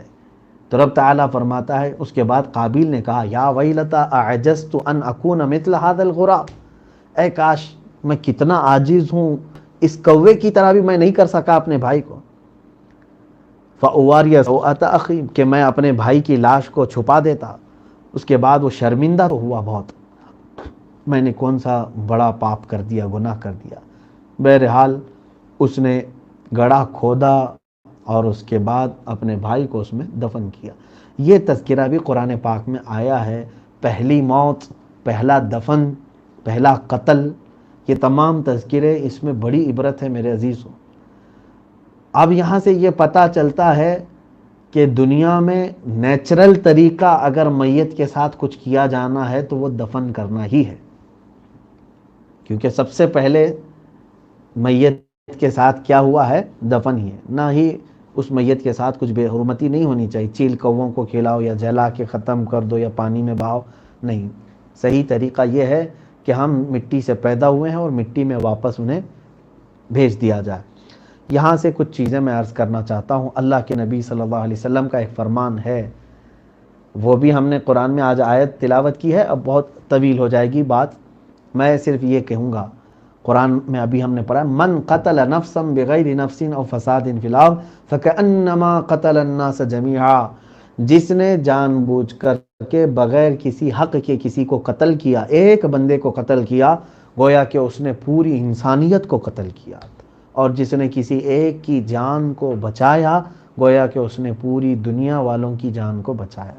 تو رب تعالیٰ فرماتا ہے، اس کے بعد قابیل نے کہا یا ویلتا اعجزت ان اکون مثل هذا الغراب، اے کاش میں کتنا عاجز ہوں، اس کوے کی طرح بھی میں نہیں کر سکا اپنے بھائی کو۔ فَأُوَارِيَ سَوْءَةَ أَخِي، کہ میں اپنے بھائی کی لاش کو چھپا دیتا۔ اس کے بعد وہ شرمندہ تو ہوا بہت، میں نے کون سا بڑا پاپ کر دیا، گناہ کر دیا۔ بہرحال اس نے گڑھا کھودا اور اس کے بعد اپنے بھائی کو اس میں دفن کیا۔ یہ تذکرہ بھی قرآن پاک میں آیا ہے، پہلی موت، پہلا دفن، پہلا قتل، یہ تمام تذکرے، اس میں بڑی عبرت ہے میرے عزیزوں۔ اب یہاں سے یہ پتہ چلتا ہے کہ دنیا میں نیچرل طریقہ اگر میت کے ساتھ کچھ کیا جانا ہے تو وہ دفن کرنا ہی ہے، کیونکہ سب سے پہلے میت کے ساتھ کیا ہوا ہے، دفن ہی ہے۔ نہ ہی اس میت کے ساتھ کچھ بے حرمتی نہیں ہونی چاہیے، چیل کووں کو کھلاؤ یا جلا کے ختم کر دو یا پانی میں بہاؤ، نہیں۔ صحیح طریقہ یہ ہے کہ ہم مٹی سے پیدا ہوئے ہیں اور مٹی میں واپس انہیں بھیج دیا جائے۔ یہاں سے کچھ چیزیں میں عرض کرنا چاہتا ہوں۔ اللہ کے نبی صلی اللہ علیہ وسلم کا ایک فرمان ہے، وہ بھی ہم نے قرآن میں آج آیت تلاوت کی ہے، اب بہت طویل ہو جائے گی بات، میں صرف یہ کہوں گا، قرآن میں ابھی ہم نے پڑھا من قتل نفسا بغیر نفس او فساد فی الارض فکأنما قتل الناس جميعا، جس نے جان بوجھ کر کے بغیر کسی حق کے کسی کو قتل کیا، ایک بندے کو قتل کیا، گویا کہ اس نے پوری انسانیت کو قتل کیا، اور جس نے کسی ایک کی جان کو بچایا، گویا کہ اس نے پوری دنیا والوں کی جان کو بچایا۔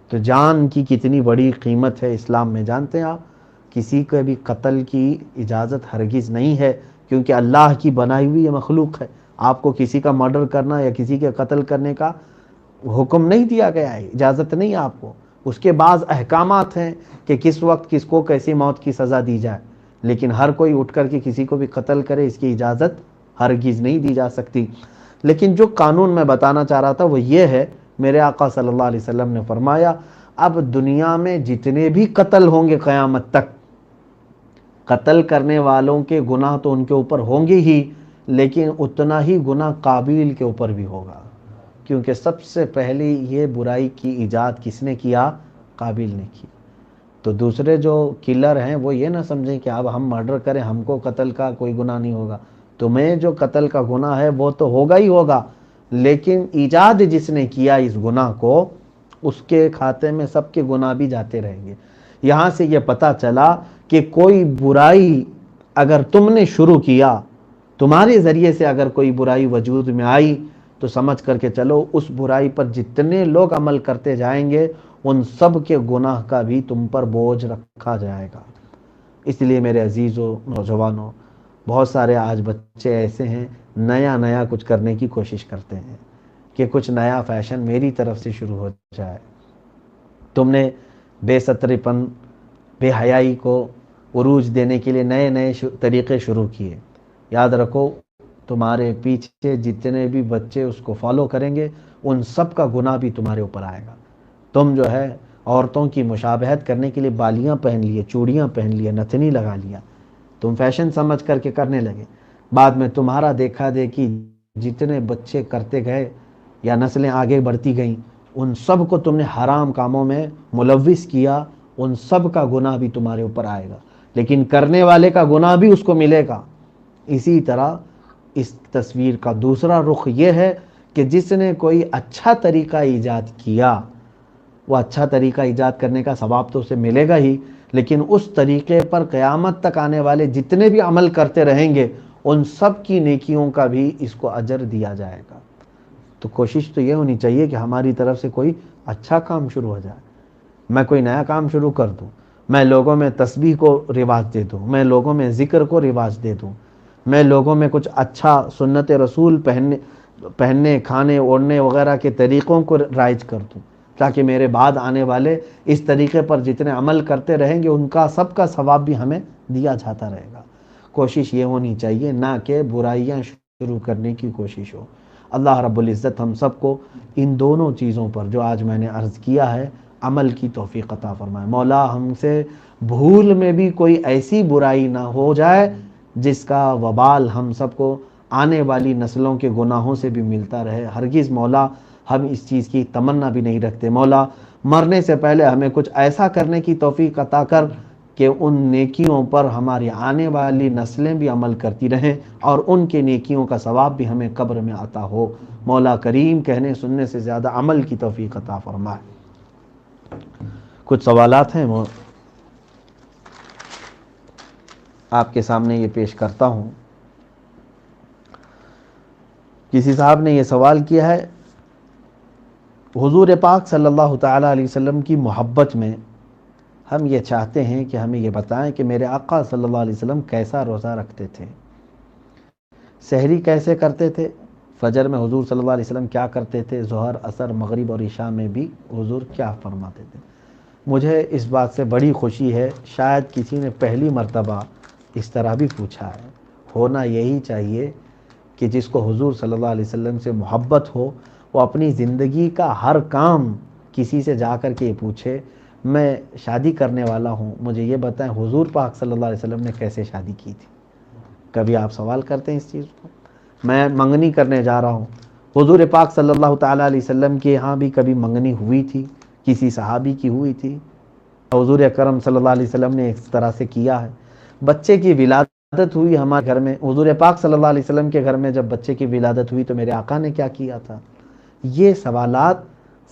تو جان کی کتنی بڑی قیمت ہے اسلام میں، جانتے ہیں آپ؟ کسی کے بھی قتل کی اجازت ہرگز نہیں ہے، کیونکہ اللہ کی بنائی ہوئی یہ مخلوق ہے۔ آپ کو کسی کا مرڈر کرنا یا کسی کے قتل کرنے کا حکم نہیں دیا گیا ہے، اجازت نہیں ہے آپ کو۔ اس کے بعض احکامات ہیں کہ کس وقت کس کو کیسی موت کی سزا دی جائے، لیکن ہر کوئی اٹھ کر کے کسی کو بھی قتل کرے، اس کی اجازت ہرگز نہیں دی جا سکتی۔ لیکن جو قانون میں بتانا چاہ رہا تھا وہ یہ ہے، میرے آقا صلی اللہ علیہ وسلم نے فرمایا اب دنیا میں جتنے بھی قتل ہوں گے قیامت تک، قتل کرنے والوں کے گناہ تو ان کے اوپر ہوں گے ہی، لیکن اتنا ہی گناہ قابیل کے اوپر بھی ہوگا۔ کیونکہ سب سے پہلی یہ برائی کی ایجاد کس نے کیا؟ قابل نے کی۔ تو دوسرے جو کلر ہیں وہ یہ نہ سمجھیں کہ اب ہم مرڈر کریں ہم کو قتل کا کوئی گناہ نہیں ہوگا، تمہیں جو قتل کا گناہ ہے وہ تو ہوگا ہی ہوگا، لیکن ایجاد جس نے کیا اس گناہ کو اس کے کھاتے میں سب کے گناہ بھی جاتے رہیں گے۔ یہاں سے یہ پتہ چلا کہ کوئی برائی اگر تم نے شروع کیا، تمہارے ذریعے سے اگر کوئی برائی وجود میں آئی، تو سمجھ کر کے چلو اس برائی پر جتنے لوگ عمل کرتے جائیں گے ان سب کے گناہ کا بھی تم پر بوجھ رکھا جائے گا۔ اس لیے میرے عزیزوں، نوجوانوں، بہت سارے آج بچے ایسے ہیں نیا کچھ کرنے کی کوشش کرتے ہیں کہ کچھ نیا فیشن میری طرف سے شروع ہو جائے۔ تم نے بے ستری پن، بے حیائی کو عروج دینے کے لیے نئے طریقے شروع کیے۔ یاد رکھو تمہارے پیچھے جتنے بھی بچے اس کو فالو کریں گے ان سب کا گناہ بھی تمہارے اوپر آئے گا۔ تم جو ہے عورتوں کی مشابہت کرنے کے لیے بالیاں پہن لیے، چوڑیاں پہن لیے، نتنی لگا لیا، تم فیشن سمجھ کر کے کرنے لگے، بعد میں تمہارا دیکھا دیکھی جتنے بچے کرتے گئے یا نسلیں آگے بڑھتی گئیں ان سب کو تم نے حرام کاموں میں ملوث کیا، ان سب کا گناہ بھی تمہارے اوپر آئے گا، لیکن کرنے والے کا گناہ بھی اس کو ملے گا۔ اسی طرح اس تصویر کا دوسرا رخ یہ ہے کہ جس نے کوئی اچھا طریقہ ایجاد کیا وہ اچھا طریقہ ایجاد کرنے کا ثواب تو اسے ملے گا ہی، لیکن اس طریقے پر قیامت تک آنے والے جتنے بھی عمل کرتے رہیں گے ان سب کی نیکیوں کا بھی اس کو اجر دیا جائے گا۔ تو کوشش تو یہ ہونی چاہیے کہ ہماری طرف سے کوئی اچھا کام شروع ہو جائے، میں کوئی نیا کام شروع کر دوں، میں لوگوں میں تسبیح کو رواج دے دوں، میں لوگوں میں ذکر کو رواج دے دوں، میں لوگوں میں کچھ اچھا سنت رسول پہننے کھانے اوڑھنے وغیرہ کے طریقوں کو رائج کر دوں، تاکہ میرے بعد آنے والے اس طریقے پر جتنے عمل کرتے رہیں گے ان کا سب کا ثواب بھی ہمیں دیا جاتا رہے گا۔ کوشش یہ ہونی چاہیے نہ کہ برائیاں شروع کرنے کی کوشش ہو۔ اللہ رب العزت ہم سب کو ان دونوں چیزوں پر جو آج میں نے عرض کیا ہے عمل کی توفیق عطا فرمائے۔ مولا ہم سے بھول میں بھی کوئی ایسی برائی نہ ہو جائے جس کا وبال ہم سب کو آنے والی نسلوں کے گناہوں سے بھی ملتا رہے۔ ہرگز مولا ہم اس چیز کی تمنا بھی نہیں رکھتے۔ مولا مرنے سے پہلے ہمیں کچھ ایسا کرنے کی توفیق عطا کر کہ ان نیکیوں پر ہماری آنے والی نسلیں بھی عمل کرتی رہیں اور ان کے نیکیوں کا ثواب بھی ہمیں قبر میں عطا ہو۔ مولا کریم کہنے سننے سے زیادہ عمل کی توفیق عطا فرمائے۔ کچھ سوالات ہیں وہ آپ کے سامنے یہ پیش کرتا ہوں۔ کسی صاحب نے یہ سوال کیا ہے، حضور پاک صلی اللہ تعالیٰ علیہ وسلم کی محبت میں ہم یہ چاہتے ہیں کہ ہمیں یہ بتائیں کہ میرے آقا صلی اللہ علیہ وسلم کیسا روزہ رکھتے تھے، سحری کیسے کرتے تھے، فجر میں حضور صلی اللہ علیہ وسلم کیا کرتے تھے، ظہر عصر مغرب اور عشاء میں بھی حضور کیا فرماتے تھے۔ مجھے اس بات سے بڑی خوشی ہے، شاید کسی نے پہلی مرتبہ اس طرح بھی پوچھا ہے۔ ہونا یہی چاہیے کہ جس کو حضور صلی اللہ علیہ وسلم سے محبت ہو وہ اپنی زندگی کا ہر کام کسی سے جا کر کے یہ پوچھے، میں شادی کرنے والا ہوں، مجھے یہ بتائیں حضور پاک صلی اللہ علیہ وسلم نے کیسے شادی کی تھی۔ کبھی آپ سوال کرتے ہیں اس چیز کو؟ میں منگنی کرنے جا رہا ہوں، حضور پاک صلی اللہ تعالیٰ علیہ وسلم کے یہاں بھی کبھی منگنی ہوئی تھی، کسی صحابی کی ہوئی تھی؟ حضور اکرم صلی اللہ علیہ وسلم نے اس طرح سے کیا ہے۔ بچے کی ولادت ہوئی ہمارے گھر میں، حضور پاک صلی اللہ علیہ وسلم کے گھر میں جب بچے کی ولادت ہوئی تو میرے آقا نے کیا کیا تھا؟ یہ سوالات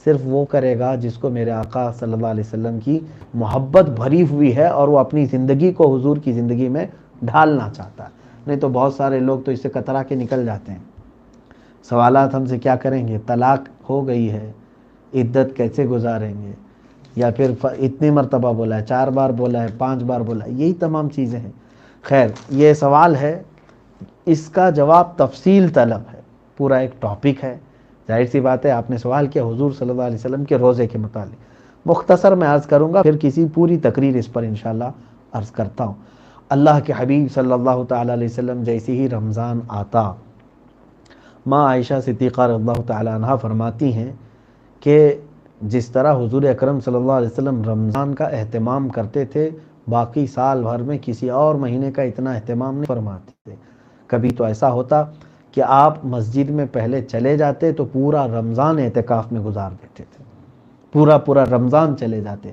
صرف وہ کرے گا جس کو میرے آقا صلی اللہ علیہ وسلم کی محبت بھری ہوئی ہے اور وہ اپنی زندگی کو حضور کی زندگی میں ڈھالنا چاہتا ہے، نہیں تو بہت سارے لوگ تو اس سے کترا کے نکل جاتے ہیں۔ سوالات ہم سے کیا کریں گے، طلاق ہو گئی ہے، عدت کیسے گزاریں گے، یا پھر اتنی مرتبہ بولا ہے، 4 بار بولا ہے، 5 بار بولا ہے، یہی تمام چیزیں ہیں۔ خیر یہ سوال ہے، اس کا جواب تفصیل طلب ہے، پورا ایک ٹاپک ہے۔ ظاہر سی بات ہے آپ نے سوال کیا حضور صلی اللہ علیہ وسلم کے روزے کے متعلق، مختصر میں عرض کروں گا، پھر کسی پوری تقریر اس پر انشاءاللہ عرض کرتا ہوں۔ اللہ کے حبیب صلی اللہ تعالیٰ علیہ وسلم جیسے ہی رمضان آتا، ماں عائشہ صدیقہ رضی اللہ تعالیٰ عنہ فرماتی ہیں کہ جس طرح حضور اکرم صلی اللہ علیہ وسلم رمضان کا اہتمام کرتے تھے باقی سال بھر میں کسی اور مہینے کا اتنا اہتمام نہیں فرماتے تھے۔ کبھی تو ایسا ہوتا کہ آپ مسجد میں پہلے چلے جاتے تو پورا رمضان اعتکاف میں گزار دیتے تھے، پورا رمضان چلے جاتے۔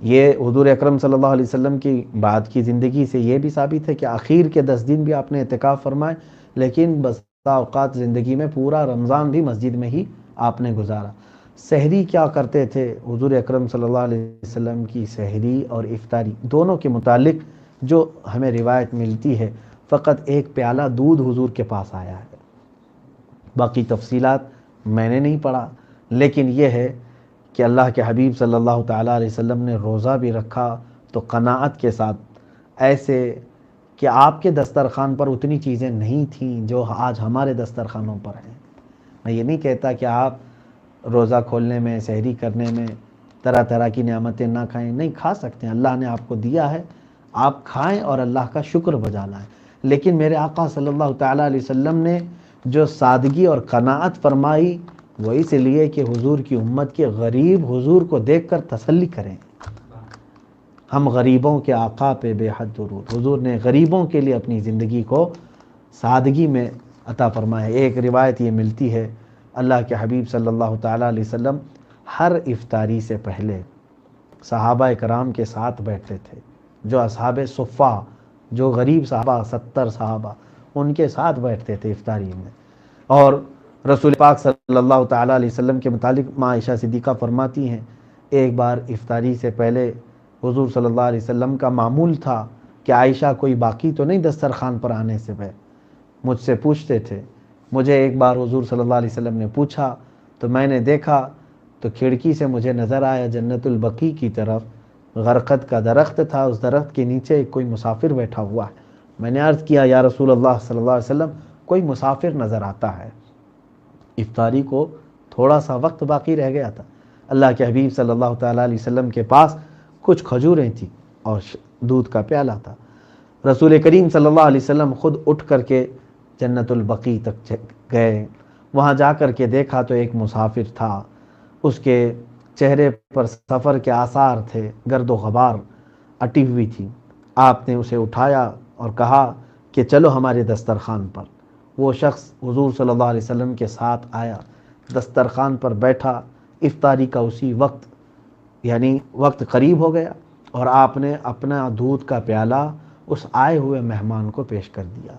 یہ حضور اکرم صلی اللہ علیہ وسلم کی بعد کی زندگی سے یہ بھی ثابت ہے کہ آخر کے 10 دن بھی آپ نے اعتکاف فرمائے، لیکن بسا اوقات زندگی میں پورا رمضان بھی مسجد میں ہی آپ نے گزارا۔ سحری کیا کرتے تھے حضور اکرم صلی اللہ علیہ وسلم کی سحری اور افطاری دونوں کے متعلق جو ہمیں روایت ملتی ہے، فقط ایک پیالہ دودھ حضور کے پاس آیا ہے، باقی تفصیلات میں نے نہیں پڑھا، لیکن یہ ہے کہ اللہ کے حبیب صلی اللہ تعالیٰ علیہ وسلم نے روزہ بھی رکھا تو قناعت کے ساتھ، ایسے کہ آپ کے دسترخوان پر اتنی چیزیں نہیں تھیں جو آج ہمارے دسترخوانوں پر ہیں۔ میں یہ نہیں کہتا کہ آپ روزہ کھولنے میں، سحری کرنے میں طرح طرح کی نعمتیں نہ کھائیں، نہیں کھا سکتے ہیں، اللہ نے آپ کو دیا ہے، آپ کھائیں اور اللہ کا شکر بجا لائیں۔ لیکن میرے آقا صلی اللہ تعالیٰ علیہ وسلم نے جو سادگی اور قناعت فرمائی وہ اس لیے کہ حضور کی امت کے غریب حضور کو دیکھ کر تسلی کریں۔ ہم غریبوں کے آقا پہ بے حد درود۔ حضور نے غریبوں کے لیے اپنی زندگی کو سادگی میں عطا فرمایا۔ ایک روایت یہ ملتی ہے، اللہ کے حبیب صلی اللہ تعالیٰ علیہ وسلم ہر افطاری سے پہلے صحابہ کرام کے ساتھ بیٹھتے تھے، جو اصحاب صفہ، جو غریب صحابہ 70 صحابہ، ان کے ساتھ بیٹھتے تھے افطاری میں۔ اور رسول پاک صلی اللہ تعالیٰ علیہ وسلم کے متعلق ماں عائشہ صدیقہ فرماتی ہیں، ایک بار افطاری سے پہلے حضور صلی اللہ علیہ وسلم کا معمول تھا کہ عائشہ کوئی باقی تو نہیں دسترخوان پر آنے سے پہلے، مجھ سے پوچھتے تھے۔ مجھے ایک بار حضور صلی اللہ علیہ وسلم نے پوچھا تو میں نے دیکھا تو کھڑکی سے مجھے نظر آیا جنت البقیع کی طرف غرقد کا درخت تھا، اس درخت کے نیچے کوئی مسافر بیٹھا ہوا ہے۔ میں نے عرض کیا یا رسول اللہ صلی اللہ علیہ وسلم کوئی مسافر نظر آتا ہے۔ افطاری کو تھوڑا سا وقت باقی رہ گیا تھا، اللہ کے حبیب صلی اللہ تعالیٰ علیہ وسلم کے پاس کچھ کھجوریں تھیں اور دودھ کا پیالہ تھا۔ رسول کریم صلی اللہ علیہ وسلم خود اٹھ کر کے جنت البقیع تک گئے، وہاں جا کر کے دیکھا تو ایک مسافر تھا، اس کے چہرے پر سفر کے آثار تھے، گرد و غبار اٹی ہوئی تھی۔ آپ نے اسے اٹھایا اور کہا کہ چلو ہمارے دسترخوان پر۔ وہ شخص حضور صلی اللہ علیہ وسلم کے ساتھ آیا، دسترخوان پر بیٹھا، افطاری کا اسی وقت یعنی وقت قریب ہو گیا اور آپ نے اپنا دودھ کا پیالہ اس آئے ہوئے مہمان کو پیش کر دیا۔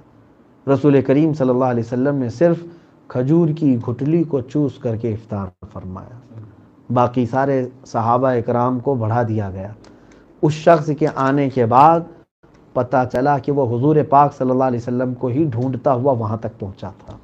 رسول کریم صلی اللہ علیہ وسلم نے صرف کھجور کی گھٹلی کو چوس کر کے افطار فرمایا، باقی سارے صحابہ اکرام کو بڑھا دیا گیا۔ اس شخص کے آنے کے بعد پتہ چلا کہ وہ حضور پاک صلی اللہ علیہ وسلم کو ہی ڈھونڈتا ہوا وہاں تک پہنچا تھا۔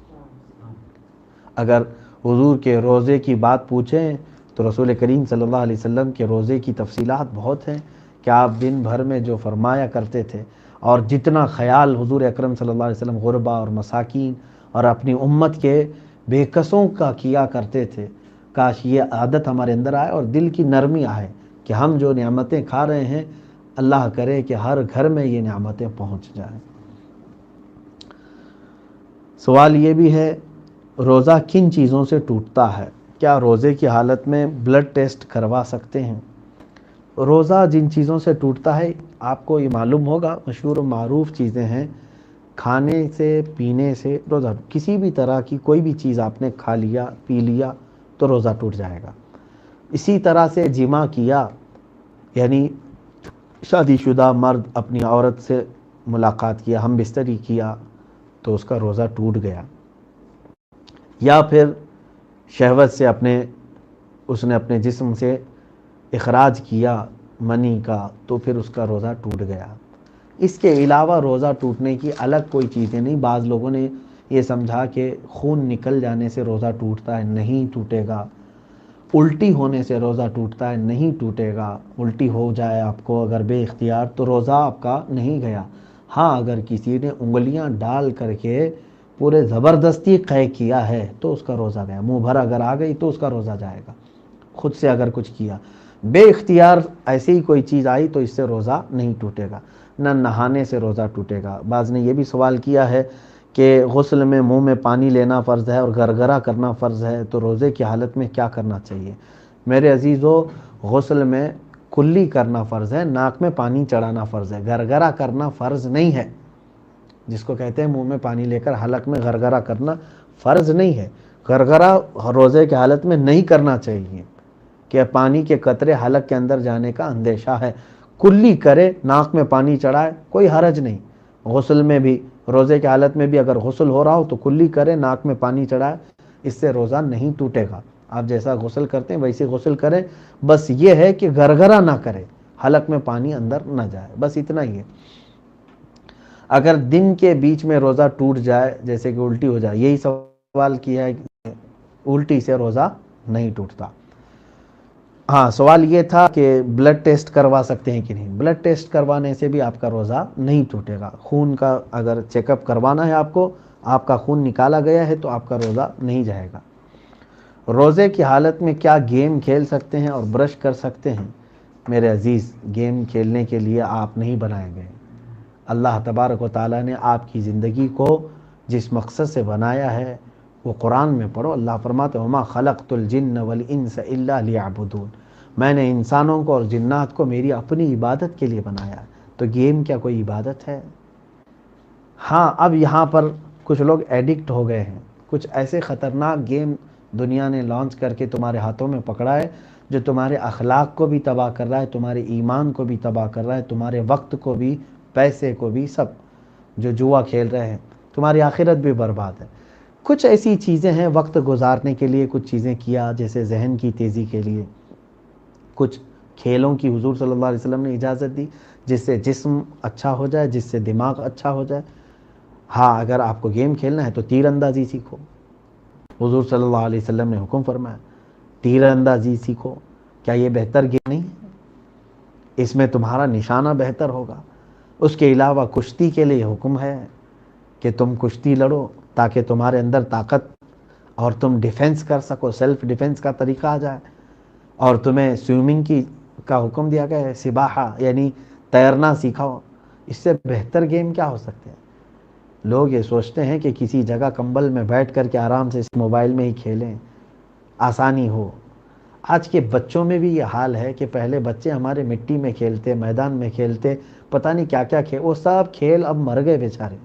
اگر حضور کے روزے کی بات پوچھیں تو رسول کریم صلی اللہ علیہ وسلم کے روزے کی تفصیلات بہت ہیں کہ آپ دن بھر میں جو فرمایا کرتے تھے اور جتنا خیال حضور اکرم صلی اللہ علیہ وسلم غربا اور مساکین اور اپنی امت کے بے کسوں کا کیا کرتے تھے، کاش یہ عادت ہمارے اندر آئے اور دل کی نرمی آئے کہ ہم جو نعمتیں کھا رہے ہیں اللہ کرے کہ ہر گھر میں یہ نعمتیں پہنچ جائیں۔ سوال یہ بھی ہے، روزہ کن چیزوں سے ٹوٹتا ہے؟ کیا روزے کی حالت میں بلڈ ٹیسٹ کروا سکتے ہیں؟ روزہ جن چیزوں سے ٹوٹتا ہے آپ کو یہ معلوم ہوگا، مشہور و معروف چیزیں ہیں، کھانے سے، پینے سے روزہ، کسی بھی طرح کی کوئی بھی چیز آپ نے کھا لیا، پی لیا تو روزہ ٹوٹ جائے گا۔ اسی طرح سے جماع کیا، یعنی شادی شدہ مرد اپنی عورت سے ملاقات کیا، ہم بستری کیا تو اس کا روزہ ٹوٹ گیا، یا پھر شہوت سے اس نے اپنے جسم سے اخراج کیا منی کا تو پھر اس کا روزہ ٹوٹ گیا۔ اس کے علاوہ روزہ ٹوٹنے کی الگ کوئی چیزیں نہیں۔ بعض لوگوں نے یہ سمجھا کہ خون نکل جانے سے روزہ ٹوٹتا ہے، نہیں ٹوٹے گا۔ الٹی ہونے سے روزہ ٹوٹتا ہے، نہیں ٹوٹے گا۔ الٹی ہو جائے آپ کو اگر بے اختیار تو روزہ آپ کا نہیں گیا۔ ہاں اگر کسی نے انگلیاں ڈال کر کے پورے زبردستی قے کیا ہے تو اس کا روزہ گیا، منہ بھر اگر آ گئی تو اس کا روزہ جائے گا۔ خود سے اگر کچھ کیا، بے اختیار ایسی ہی کوئی چیز آئی تو اس سے روزہ نہیں ٹوٹے گا۔ نہ نہانے سے روزہ ٹوٹے گا۔ بعض نے یہ بھی سوال کیا ہے کہ غسل میں منہ میں پانی لینا فرض ہے اور گرگرہ کرنا فرض ہے تو روزے کی حالت میں کیا کرنا چاہیے؟ میرے عزیزو، غسل میں کلی کرنا فرض ہے، ناک میں پانی چڑھانا فرض ہے، گرگرہ کرنا فرض نہیں ہے۔ جس کو کہتے ہیں منہ میں پانی لے کر حلق میں غرغرہ کرنا فرض نہیں ہے. غرغرہ روزے کی حالت میں نہیں کرنا چاہیے کہ پانی کے قطرے حلق کے اندر جانے کا اندیشہ ہے. کلی کرے، ناک میں پانی چڑھائے، کوئی حرج نہیں. غسل میں بھی، روزے کی حالت میں بھی اگر غسل ہو رہا ہو تو کلی کرے، ناک میں پانی چڑھائے، اس سے روزہ نہیں ٹوٹے گا. آپ جیسا غسل کرتے ہیں ویسے غسل کریں، بس یہ ہے کہ غرغرہ نہ کرے، حلق میں پانی اندر نہ جائے، بس اتنا ہی ہے. اگر دن کے بیچ میں روزہ ٹوٹ جائے، جیسے کہ الٹی ہو جائے، یہی سوال کیا ہے کہ الٹی سے روزہ نہیں ٹوٹتا. ہاں، سوال یہ تھا کہ بلڈ ٹیسٹ کروا سکتے ہیں کہ نہیں. بلڈ ٹیسٹ کروانے سے بھی آپ کا روزہ نہیں ٹوٹے گا. خون کا اگر چیک اپ کروانا ہے آپ کو، آپ کا خون نکالا گیا ہے تو آپ کا روزہ نہیں جائے گا. روزے کی حالت میں کیا گیم کھیل سکتے ہیں اور برش کر سکتے ہیں؟ میرے عزیز، گیم کھیلنے کے لیے آپ نہیں بنائے گئے. اللہ تبارک و تعالیٰ نے آپ کی زندگی کو جس مقصد سے بنایا ہے وہ قرآن میں پڑھو. اللہ فرماتے ہیں وَمَا خَلَقْتُ الْجِنَّ وَالْإِنسَ إِلَّا لِيَعْبُدُونَ. میں نے انسانوں کو اور جنات کو میری اپنی عبادت کے لیے بنایا. تو گیم کیا کوئی عبادت ہے؟ ہاں، اب یہاں پر کچھ لوگ ایڈکٹ ہو گئے ہیں. کچھ ایسے خطرناک گیم دنیا نے لانچ کر کے تمہارے ہاتھوں میں پکڑا ہے جو تمہارے اخلاق کو بھی تباہ کر رہا ہے، تمہارے ایمان کو بھی تباہ کر رہا ہے، تمہارے وقت کو بھی، پیسے کو بھی، سب. جو جوا کھیل رہے ہیں، تمہاری آخرت بھی برباد ہے. کچھ ایسی چیزیں ہیں وقت گزارنے کے لیے، کچھ چیزیں کیا جیسے ذہن کی تیزی کے لیے. کچھ کھیلوں کی حضور صلی اللہ علیہ وسلم نے اجازت دی جس سے جسم اچھا ہو جائے، جس سے دماغ اچھا ہو جائے. ہاں، اگر آپ کو گیم کھیلنا ہے تو تیر اندازی سیکھو. حضور صلی اللہ علیہ وسلم نے حکم فرمایا تیر اندازی سیکھو. کیا یہ بہتر گیم نہیں ہے؟ اس میں تمہارا نشانہ بہتر ہوگا. اس کے علاوہ کشتی کے لیے حکم ہے کہ تم کشتی لڑو تاکہ تمہارے اندر طاقت اور تم ڈیفنس کر سکو، سیلف ڈیفنس کا طریقہ آ جائے. اور تمہیں سوئمنگ کا حکم دیا گیا ہے، سباحہ یعنی تیرنا سیکھاؤ. اس سے بہتر گیم کیا ہو سکتے ہیں؟ لوگ یہ سوچتے ہیں کہ کسی جگہ کمبل میں بیٹھ کر کے آرام سے اس موبائل میں ہی کھیلیں، آسانی ہو. آج کے بچوں میں بھی یہ حال ہے کہ پہلے بچے ہمارے مٹی میں کھیلتے، میدان میں کھیلتے، پتہ نہیں کیا کیا کھیل، وہ سب کھیل اب مر گئے بیچارے.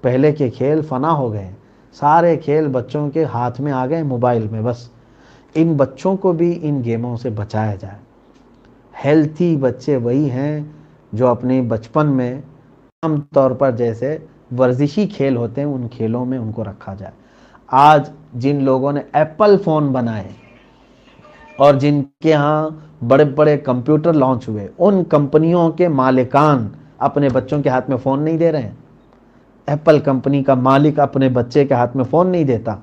پہلے کے کھیل فنا ہو گئے. سارے کھیل بچوں کے ہاتھ میں آ گئے موبائل میں. بس ان بچوں کو بھی ان گیموں سے بچایا جائے. ہیلتھی بچے وہی ہیں جو اپنے بچپن میں عام طور پر جیسے ورزشی کھیل ہوتے ہیں ان کھیلوں میں ان کو رکھا جائے. آج جن لوگوں نے ایپل فون بنائے اور جن کے ہاں بڑے بڑے کمپیوٹر لانچ ہوئے، ان کمپنیوں کے مالکان اپنے بچوں کے ہاتھ میں فون نہیں دے رہے ہیں. ایپل کمپنی کا مالک اپنے بچے کے ہاتھ میں فون نہیں دیتا.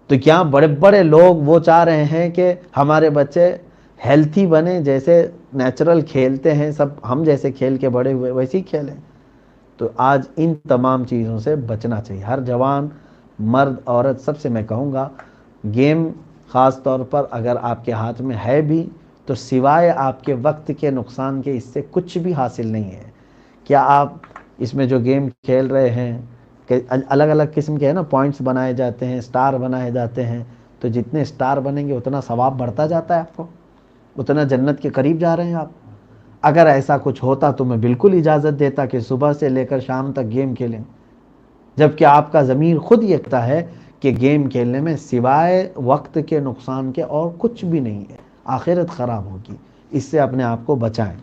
تو کیا بڑے بڑے لوگ وہ چاہ رہے ہیں کہ ہمارے بچے ہیلتھی بنے، جیسے نیچرل کھیلتے ہیں سب، ہم جیسے کھیل کے بڑے ہوئے ویسے ہی کھیلیں؟ تو آج ان تمام چیزوں سے بچنا چاہیے. ہر جوان، مرد، عورت، سب سے میں کہوں گا گیم خاص طور پر اگر آپ کے ہاتھ میں ہے بھی تو سوائے آپ کے وقت کے نقصان کے اس سے کچھ بھی حاصل نہیں ہے. کیا آپ اس میں جو گیم کھیل رہے ہیں کہ الگ الگ قسم کے ہیں نا، پوائنٹس بنائے جاتے ہیں، سٹار بنائے جاتے ہیں، تو جتنے سٹار بنیں گے اتنا ثواب بڑھتا جاتا ہے، آپ کو اتنا جنت کے قریب جا رہے ہیں آپ. اگر ایسا کچھ ہوتا تو میں بالکل اجازت دیتا کہ صبح سے لے کر شام تک گیم کھیلیں، جبکہ آپ کا ضمیر خود یہ کہتا ہے کہ گیم کھیلنے میں سوائے وقت کے نقصان کے اور کچھ بھی نہیں ہے، آخرت خراب ہوگی. اس سے اپنے آپ کو بچائیں.